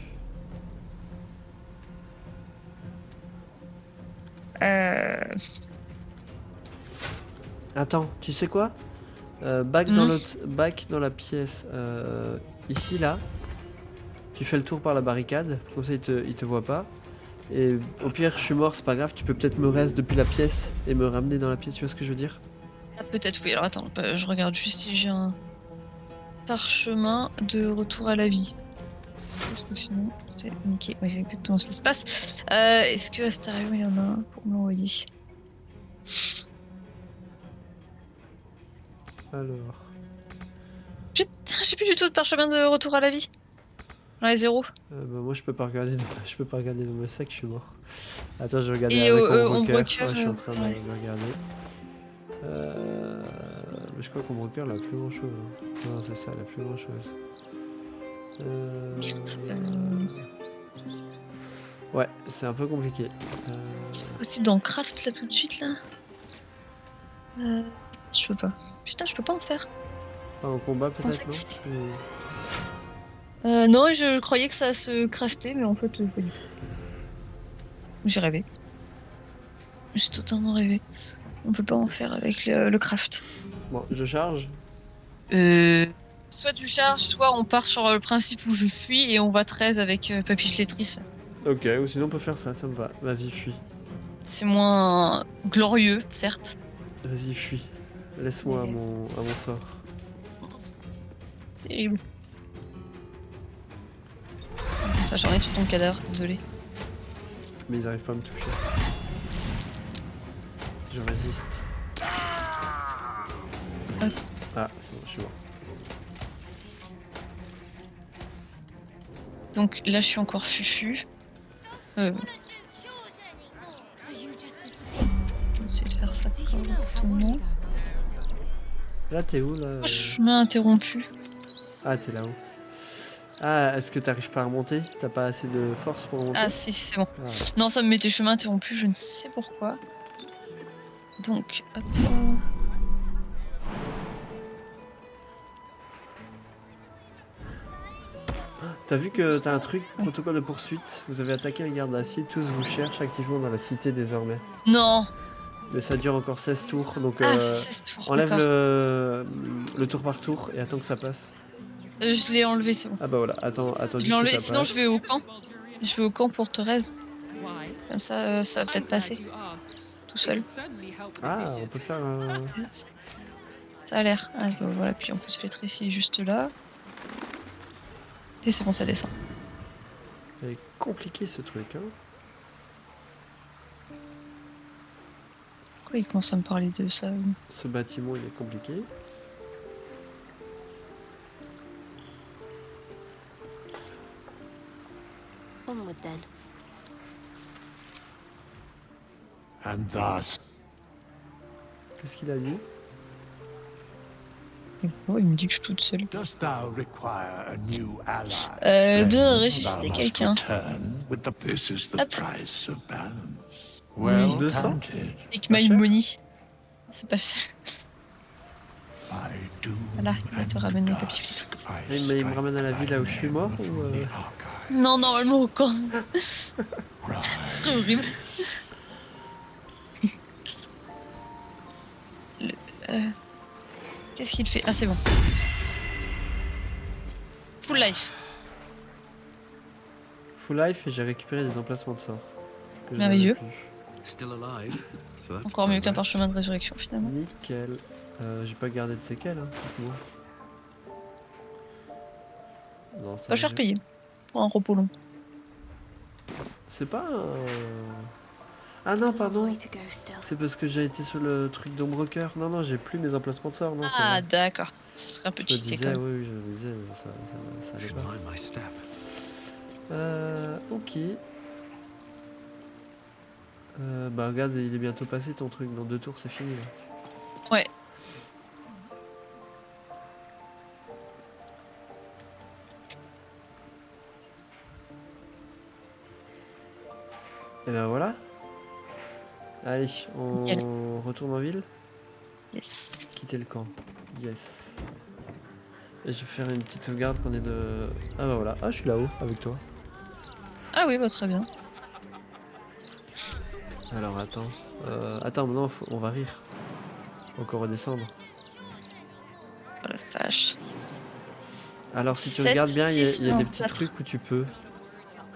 Attends, tu sais quoi? Back dans la pièce. Ici, là. Tu fais le tour par la barricade. Comme ça, il te voit pas. Et au pire, je suis mort, c'est pas grave. Tu peux peut-être me reste depuis la pièce et me ramener dans la pièce. Tu vois ce que je veux dire? Ah, peut-être oui. Alors attends, je regarde juste si j'ai un parchemin de retour à la vie. Parce que sinon, c'est niqué. Oui, c'est exactement ce qui se passe. Est-ce que à Stéréo, il y en a un pour m'envoyer? Alors. Putain, j'ai plus du tout de parchemin de retour à la vie. J'en ai 0. Bah, moi, je peux pas regarder. Je peux pas regarder dans mon sac. Je suis mort. Attends, je vais regarder Et avec Ombrecker, Ombrecker. Ouais, je suis en train de ouais. regarder. Mais je crois qu'Ombrecker, elle a plus grand chose. Non, c'est ça, elle a plus grand chose. Ouais, c'est un peu compliqué. C'est pas possible d'en craft là tout de suite là. Je peux pas. Putain, je peux pas en faire. Pas en combat peut-être, pensais non? Non, je croyais que ça se craftait, mais en fait, pas du tout. J'ai rêvé. J'ai totalement rêvé. On peut pas en faire avec le craft. Bon, je charge. Soit tu charges, soit on part sur le principe où je fuis et on va 13 avec Papy Flétrice. Ok, ou sinon on peut faire ça, ça me va. Vas-y, fuis. C'est moins glorieux, certes. Vas-y, fuis. Laisse-moi à mon sort. Terrible. Ça, j'en ai sur ton cadavre, désolé. Mais ils arrivent pas à me toucher. Je résiste. Hop. Ah, c'est bon, je suis mort. Donc là, je suis encore fufu. So you just disappeared. Je vais essayer de faire ça Do you know how correctement. worried I was? Là, t'es où, là? Chemin interrompu. Ah, t'es là-haut. Ah, est-ce que t'arrives pas à remonter? T'as pas assez de force pour remonter? Ah si, c'est bon. Ah. Non, ça me mettait chemin interrompu, je ne sais pourquoi. Donc, hop. T'as vu que t'as un truc, protocole de poursuite. Vous avez attaqué un garde d'acier, tous vous cherchent activement dans la cité désormais. Non. Mais ça dure encore 16 tours, donc Ah, 16 tours, enlève d'accord. le tour par tour et attends que ça passe. Je l'ai enlevé, c'est bon. Ah bah voilà, attends Je juste l'ai enlevé, que ça sinon passe. je vais au camp. Je vais au camp pour Thérèse. Why? Comme ça, ça va peut-être passer tout seul. Ah, on peut faire un... Ça a l'air. Ah, bah, voilà, puis on peut se mettre ici, juste là. Et c'est bon, ça descend. C'est compliqué ce truc, hein. Pourquoi il commence à me parler de ça? Ce bâtiment, il est compliqué. Onward then. And thus, Qu'est-ce qu'il a dit? Et pourquoi il me dit que je suis toute seule? dost thou require a new ally? Bien Then ressusciter thou must quelqu'un. return with the- This is the Hop. price of balance. Oui. Well 200? counted. Et que my cher money. C'est pas cher. I do Voilà, il va te ramener and Papy dusk Flétrix. I Mais il me ramène à la vie là où je suis mort strike ou... from the archive. Non, normalement au camp. Ce serait horrible. Qu'est-ce qu'il fait? Ah, c'est bon. Full life. Full life et j'ai récupéré des emplacements de sorts. que je Merveilleux. n'avais plus. Still alive, so that's Encore mieux qu'un progress. parchemin de résurrection finalement. Nickel. J'ai pas gardé de séquelles, hein, dites-moi. Non, ça Pas cher payé pour un repos long. C'est pas un... Ah non, pardon. Way to go still. C'est parce que j'ai été sur le truc d'Ombrecker. Non, non, j'ai plus mes emplacements de sorts. Non, c'est Ah, vrai. d'accord. Ce serait un peu Je me cheaté disais, quand même. oui, je me disais, mais ça allait Should pas. mind my step. Ok. Bah regarde, il est bientôt passé ton truc. Dans 2 tours, c'est fini. Là. Ouais. Et ben voilà. Allez, on Nickel. retourne en ville. Yes. Quitter le camp. Yes. Et je vais faire une petite sauvegarde qu'on est de... Ah bah voilà, ah je suis là-haut avec toi. Ah oui, bah très bien. Alors attends, attends maintenant on va rire. Encore redescendre. Oh la vache. Alors si tu 7, regardes bien, il y a 6, des non, petits 4. trucs où tu peux.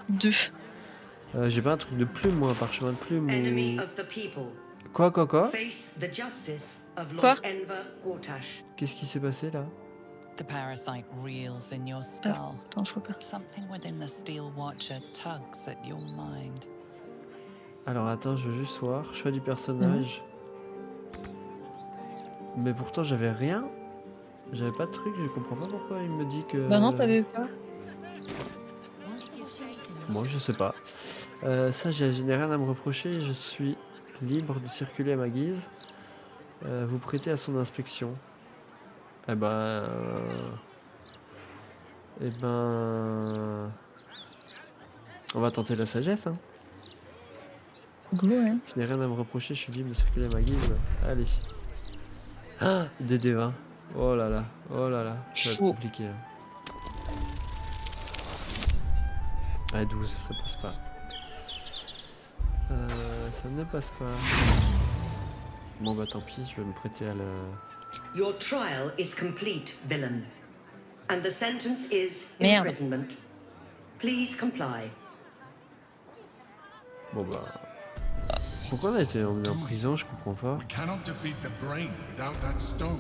2. J'ai pas un truc de plume moi, un parchemin de plume Enemy ou... of the people. Quoi Face the justice of Quoi Lord Enver Gortash. Qu'est-ce qui s'est passé là? The parasite reels in your skull. Attends, je vois pas. Something within the Steel Watcher tugs at your mind. Alors attends, je veux juste voir, choix du personnage. Mais pourtant j'avais rien. J'avais pas de truc, je comprends pas pourquoi il me dit que... Bah non, t'avais pas. Bon, je sais pas. Ça, je n'ai rien à me reprocher, je suis libre de circuler à ma guise. Vous prêtez à son inspection. Eh ben... On va tenter la sagesse, hein. Go, hein. Je n'ai rien à me reprocher, je suis libre de circuler à ma guise. Allez. Ah, DD20. Oh là là, ça va être Chaud. compliqué là. Ah, 12, ça passe pas. Ça ne passe pas. Bon bah tant pis, je vais me prêter à le... Your trial is complete, villain. And the sentence is Merde. imprisonment. Please comply. Bon bah... Pourquoi on a été emmené en prison, je comprends pas. We cannot defeat the brain without that stone.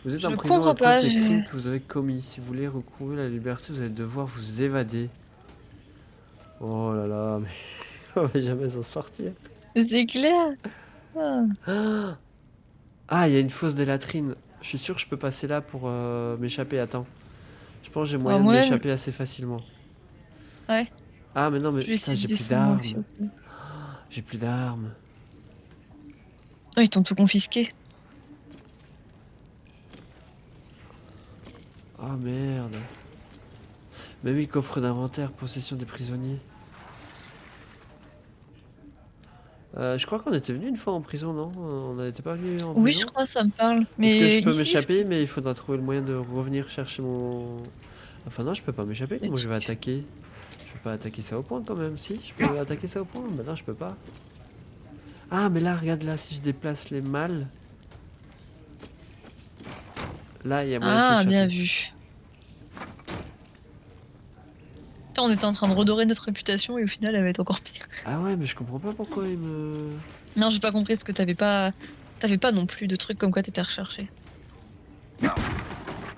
Vous êtes Je en prison à comprends cause pas, des j'ai- crimes que vous avez commis. Si vous voulez recouvrer la liberté, vous allez devoir vous évader. Oh là là, mais on va jamais s'en sortir. C'est clair. Ah. Ah, il y a une fosse des latrines. Je suis sûr que je peux passer là pour m'échapper. Attends. Je pense que j'ai moyen de moi, m'échapper assez facilement. Ouais. Ah, mais non, mais Je vais putain, essayer j'ai de plus descendre aussi. d'armes. J'ai plus d'armes. Ah, ils t'ont tout confisqué. Oh merde. Mais oui, coffre d'inventaire, possession des prisonniers. Je crois qu'on était venu une fois en prison, non? On n'était pas venu en prison? Oui, je crois, ça me parle. Est-ce que Mais je peux ici, m'échapper, mais il faudra trouver le moyen de revenir chercher mon... Enfin non, je peux pas m'échapper, comment je vais attaquer? Je peux pas attaquer ça au point quand même, si? Je peux attaquer ça au point? Bah non, je peux pas. Ah, mais là, regarde là, si je déplace les mâles... Là, il y a moyen de Ah, s'échapper. bien vu. Putain, on était en train de redorer notre réputation et au final, elle va être encore pire. Ah ouais, mais je comprends pas pourquoi il me... Non, j'ai pas compris ce que t'avais pas. T'avais pas non plus de trucs comme quoi t'étais recherché.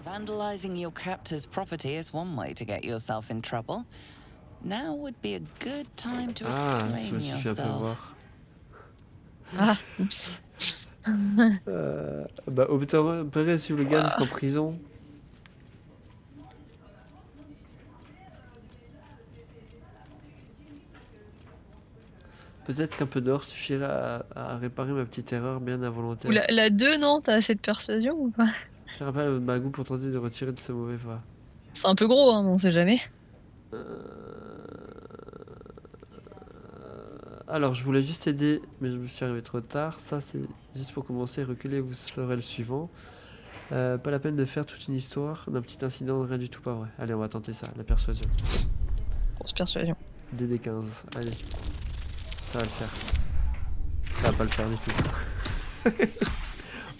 Vandalizing your captor's property is one way to get yourself in trouble. Now would be a good time to Ah, je me explain suis fait un peu yourself. voir. Ah, oups. Bah, opérer sur le gars jusqu'en prison. Peut-être qu'un peu d'or suffirait à réparer ma petite erreur bien involontaire. Ou la 2, non? T'as assez de persuasion ou pas? Je rappelle ma goût pour tenter de retirer de ce mauvais pas. C'est un peu gros, hein, mais on sait jamais. Alors, je voulais juste aider, mais je me suis arrivé trop tard. Ça, c'est juste pour commencer. Reculer, vous saurez le suivant. Pas la peine de faire toute une histoire d'un petit incident, rien du tout pas vrai. Allez, on va tenter ça, la persuasion. Grosse persuasion. DD15, allez. Ça va le faire. Ça va pas le faire du tout.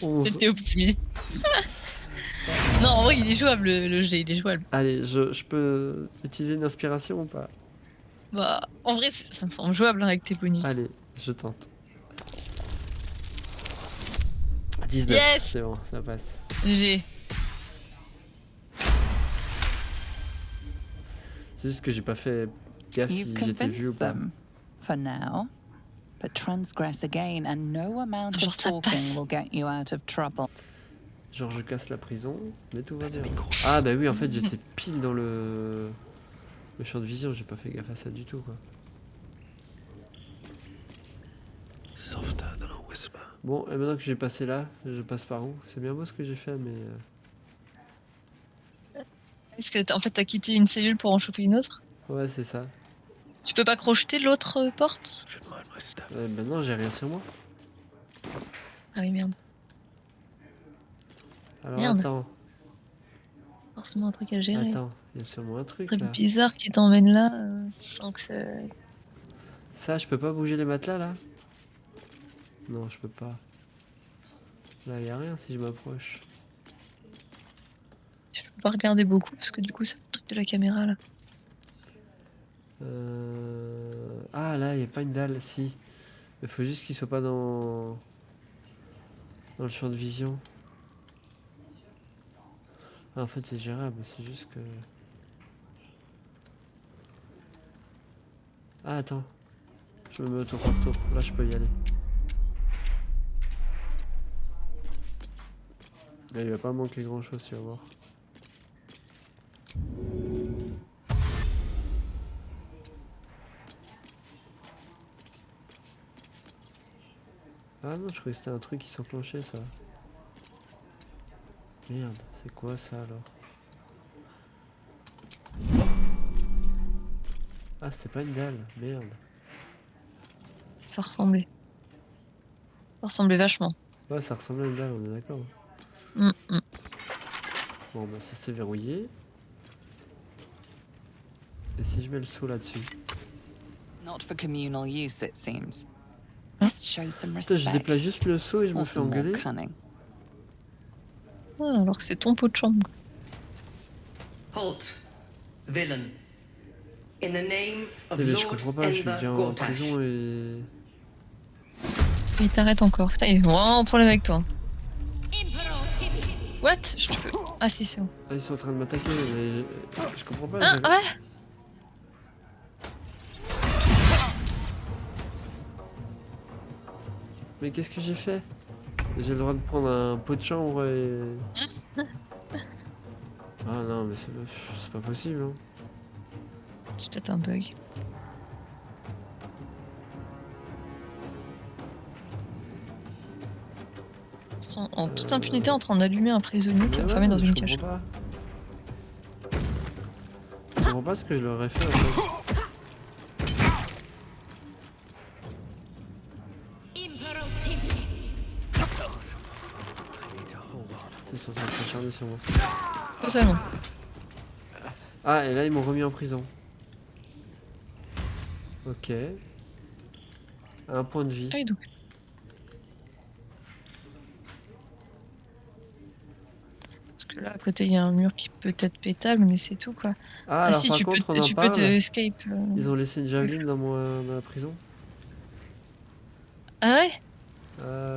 11. J'étais optimiste. Non, en vrai, il est jouable, le G, il est jouable. Allez, je peux utiliser une inspiration ou pas? Bah, en vrai, ça me semble jouable hein, avec tes bonus. Allez, je tente. 19, Yes, c'est bon, ça passe. G. C'est juste que j'ai pas fait gaffe si You've j'étais vu ou convinced pas. them, for now. But transgress again, and no amount Genre, of ça talking passe. will get you out of trouble. Genre je casse la prison, mais tout va bien. Ah bah oui, en fait j'étais pile dans le champ de vision, j'ai pas fait gaffe à ça du tout quoi. Softer than a whisper. Bon, et maintenant que j'ai passé là, je passe par où? C'est bien beau ce que j'ai fait, mais... Est-ce que en fait t'as quitté une cellule pour en choper une autre? Ouais, c'est ça. Tu peux pas crocheter l'autre porte? Should mind my step. Maintenant j'ai rien sur moi. Ah oui, merde. Alors Merde. attends, Forcément un truc à gérer. attends, il y a sûrement un truc Un truc là. bizarre qui t'emmène là sans que ça... Ça, je peux pas bouger les matelas là? Non, je peux pas. Là, y a rien si je m'approche. Tu peux pas regarder beaucoup parce que du coup c'est le truc de la caméra là. Ah là, y a pas une dalle, si. Il faut juste qu'il soit pas dans le champ de vision. Ah, en fait, c'est gérable, c'est juste que... Ah, attends. Je me mets au tour par tour. Là, je peux y aller. Là, il va pas manquer grand chose, tu vas voir. Ah non, je croyais que c'était un truc qui s'enclenchait, ça. Merde, c'est quoi ça alors? Ah, c'était pas une dalle, merde. Ça ressemblait. Ça ressemblait vachement. Ouais, ça ressemblait à une dalle, on est d'accord. Bon, bah ça c'est verrouillé. Et si je mets le seau là-dessus? Not for communal use, it seems. Let's show some Putain, je respect. déplace juste le seau et je me Or fais some more engueuler. cunning. Ah, alors que c'est ton pot de chambre. Halt, villain. In the name of Mais je Lord comprends pas, je suis Enver déjà en Gortash. prison et... Il t'arrête encore. Putain, ils ont vraiment un problème avec toi. What? Je te peux... Ah si, c'est bon. Ah, ils sont en train de m'attaquer, mais... Je comprends pas. Ah, ouais. Mais qu'est-ce que j'ai fait? J'ai le droit de prendre un pot de chambre et... Ah non, mais c'est pas possible, hein. C'est peut-être un bug. Ils sont en toute impunité en train d'allumer un prisonnier qui est Mais enfermé dans ouais, une je cage. comprends pas. Je comprends pas ce que je leur ai fait en fait. Ils sont en train de s'acharner sur moi. Totalement. Ah, et là ils m'ont remis en prison. Ok. Un point de vie. Ah oui, donc. Parce que là, à côté, il y a un mur qui peut être pétable, mais c'est tout, quoi. Ah, Ah alors si, par tu contre, peux, on en tu peux parle. te escape. Ils ont laissé une javeline dans la prison. Ah ouais?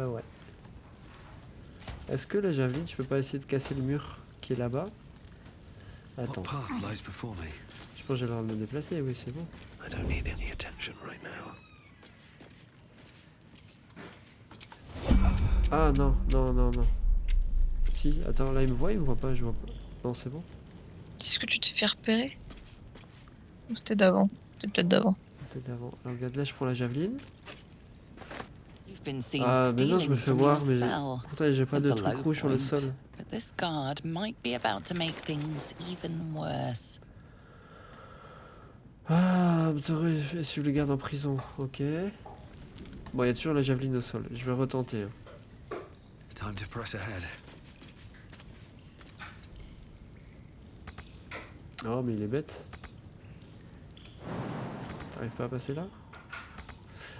Ouais. Est-ce que la javeline, je peux pas essayer de casser le mur qui est là-bas? Attends. What path lies before me? Je pense que j'ai le droit de me déplacer, oui, c'est bon. I don't need any attention right now. Ah non, non, non, non. Si, attends, là il me voit pas, je vois pas. Non, c'est bon. Est-ce que tu t'es fait repérer? Ou c'était d'avant? C'était peut-être d'avant. Peut-être avant. Alors, regarde, là je prends la javeline. You've been seen Ah, mais non, je me stealing fais from voir, your mais cell. pourtant j'ai pas de That's a truc low rouge sur le point. sol. But this guard might be about to make things even worse. Ah, t'aurais suivre le garde en prison, ok. Bon, il y a toujours la javeline au sol, je vais retenter. Hein. Time to press ahead. Oh, mais il est bête. T'arrives pas à passer là?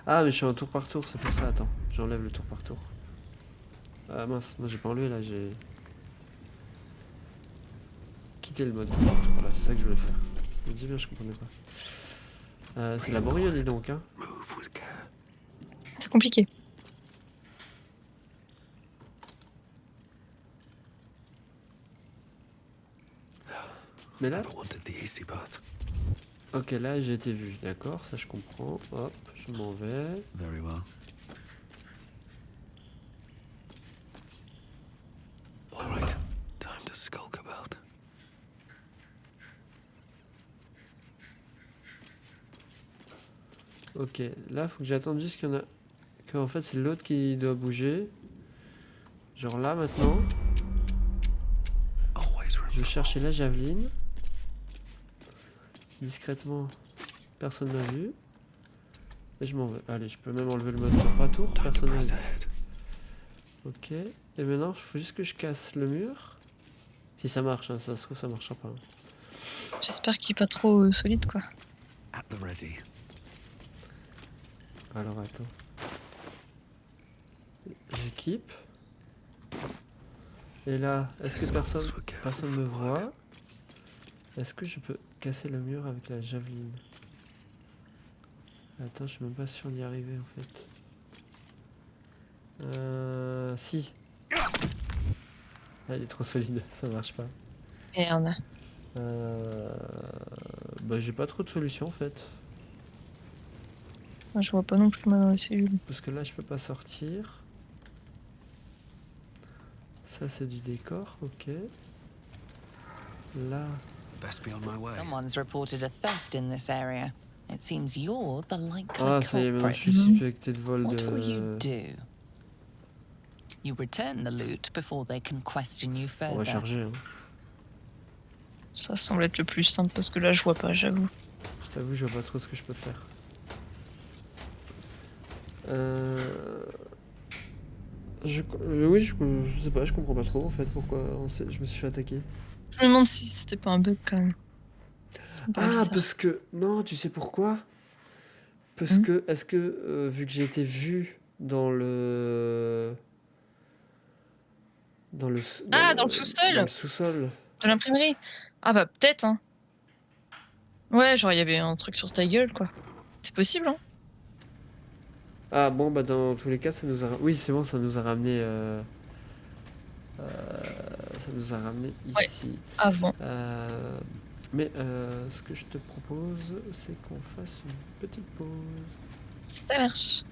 Ah, mais je suis en tour par tour, c'est pour ça, attends. J'enlève le tour par tour. Ah mince, non j'ai pas enlevé là, j'ai... Quitté le mode tour par tour, voilà, c'est ça que je voulais faire. Je me dis bien, je comprenais pas. C'est laborieux, dis donc, hein. Move with care. C'est compliqué. Mais là... Never wanted the easy path. Ok, là j'ai été vu, d'accord, ça je comprends. Hop, je m'en vais. Very well. All right. Time to skulk about. Ok, là faut que j'attende juste qu'il y en a... qu'en fait c'est l'autre qui doit bouger. Genre là maintenant. Always room Je vais for chercher la javeline. Discrètement. Personne m'a vu. Et je m'en vais. Allez, je peux même enlever le mode tour par tour. Time to Personne m'a press vu. ahead. Ok. Et maintenant, il faut juste que je casse le mur. Si ça marche, hein, ça se trouve, ça marchera pas. J'espère qu'il est pas trop solide, quoi. At the ready. Alors attends. J'équipe. Et là, est-ce que personne me voit? Est-ce que je peux casser le mur avec la javeline? Attends, je suis même pas sûr d'y arriver en fait. Si. Ah, il est trop solide, ça marche pas. Merde. Bah j'ai pas trop de solution en fait. Je vois pas non plus moi dans la cellule. Parce que là je peux pas sortir. Ça c'est du décor, ok. Là. Best be on my way. Someone's reported a theft in this area. It seems you're the likely Ah ça y est, maintenant je suis culprit. suspecté de vol What will you de... do? You return the loot before they can question you On va further. charger. Hein. Ça semble être le plus simple parce que là je vois pas, j'avoue. Je t'avoue, je vois pas trop ce que je peux faire. Oui, je sais pas, je comprends pas trop en fait pourquoi je me suis fait attaquer. Je me demande si c'était pas un bug quand même. Ah, bizarre. parce que... Non, tu sais pourquoi? Parce que, est-ce que, vu que j'ai été vu dans le... Dans le sous-sol Dans le sous-sol de l'imprimerie. Ah bah peut-être, hein. Ouais, genre il y avait un truc sur ta gueule, quoi. C'est possible, hein. Ah bon, bah dans tous les cas, ça nous a... Oui, c'est bon, ça nous a ramené... Ça nous a ramené ici. Ouais, avant. Mais ce que je te propose, c'est qu'on fasse une petite pause. Ça marche.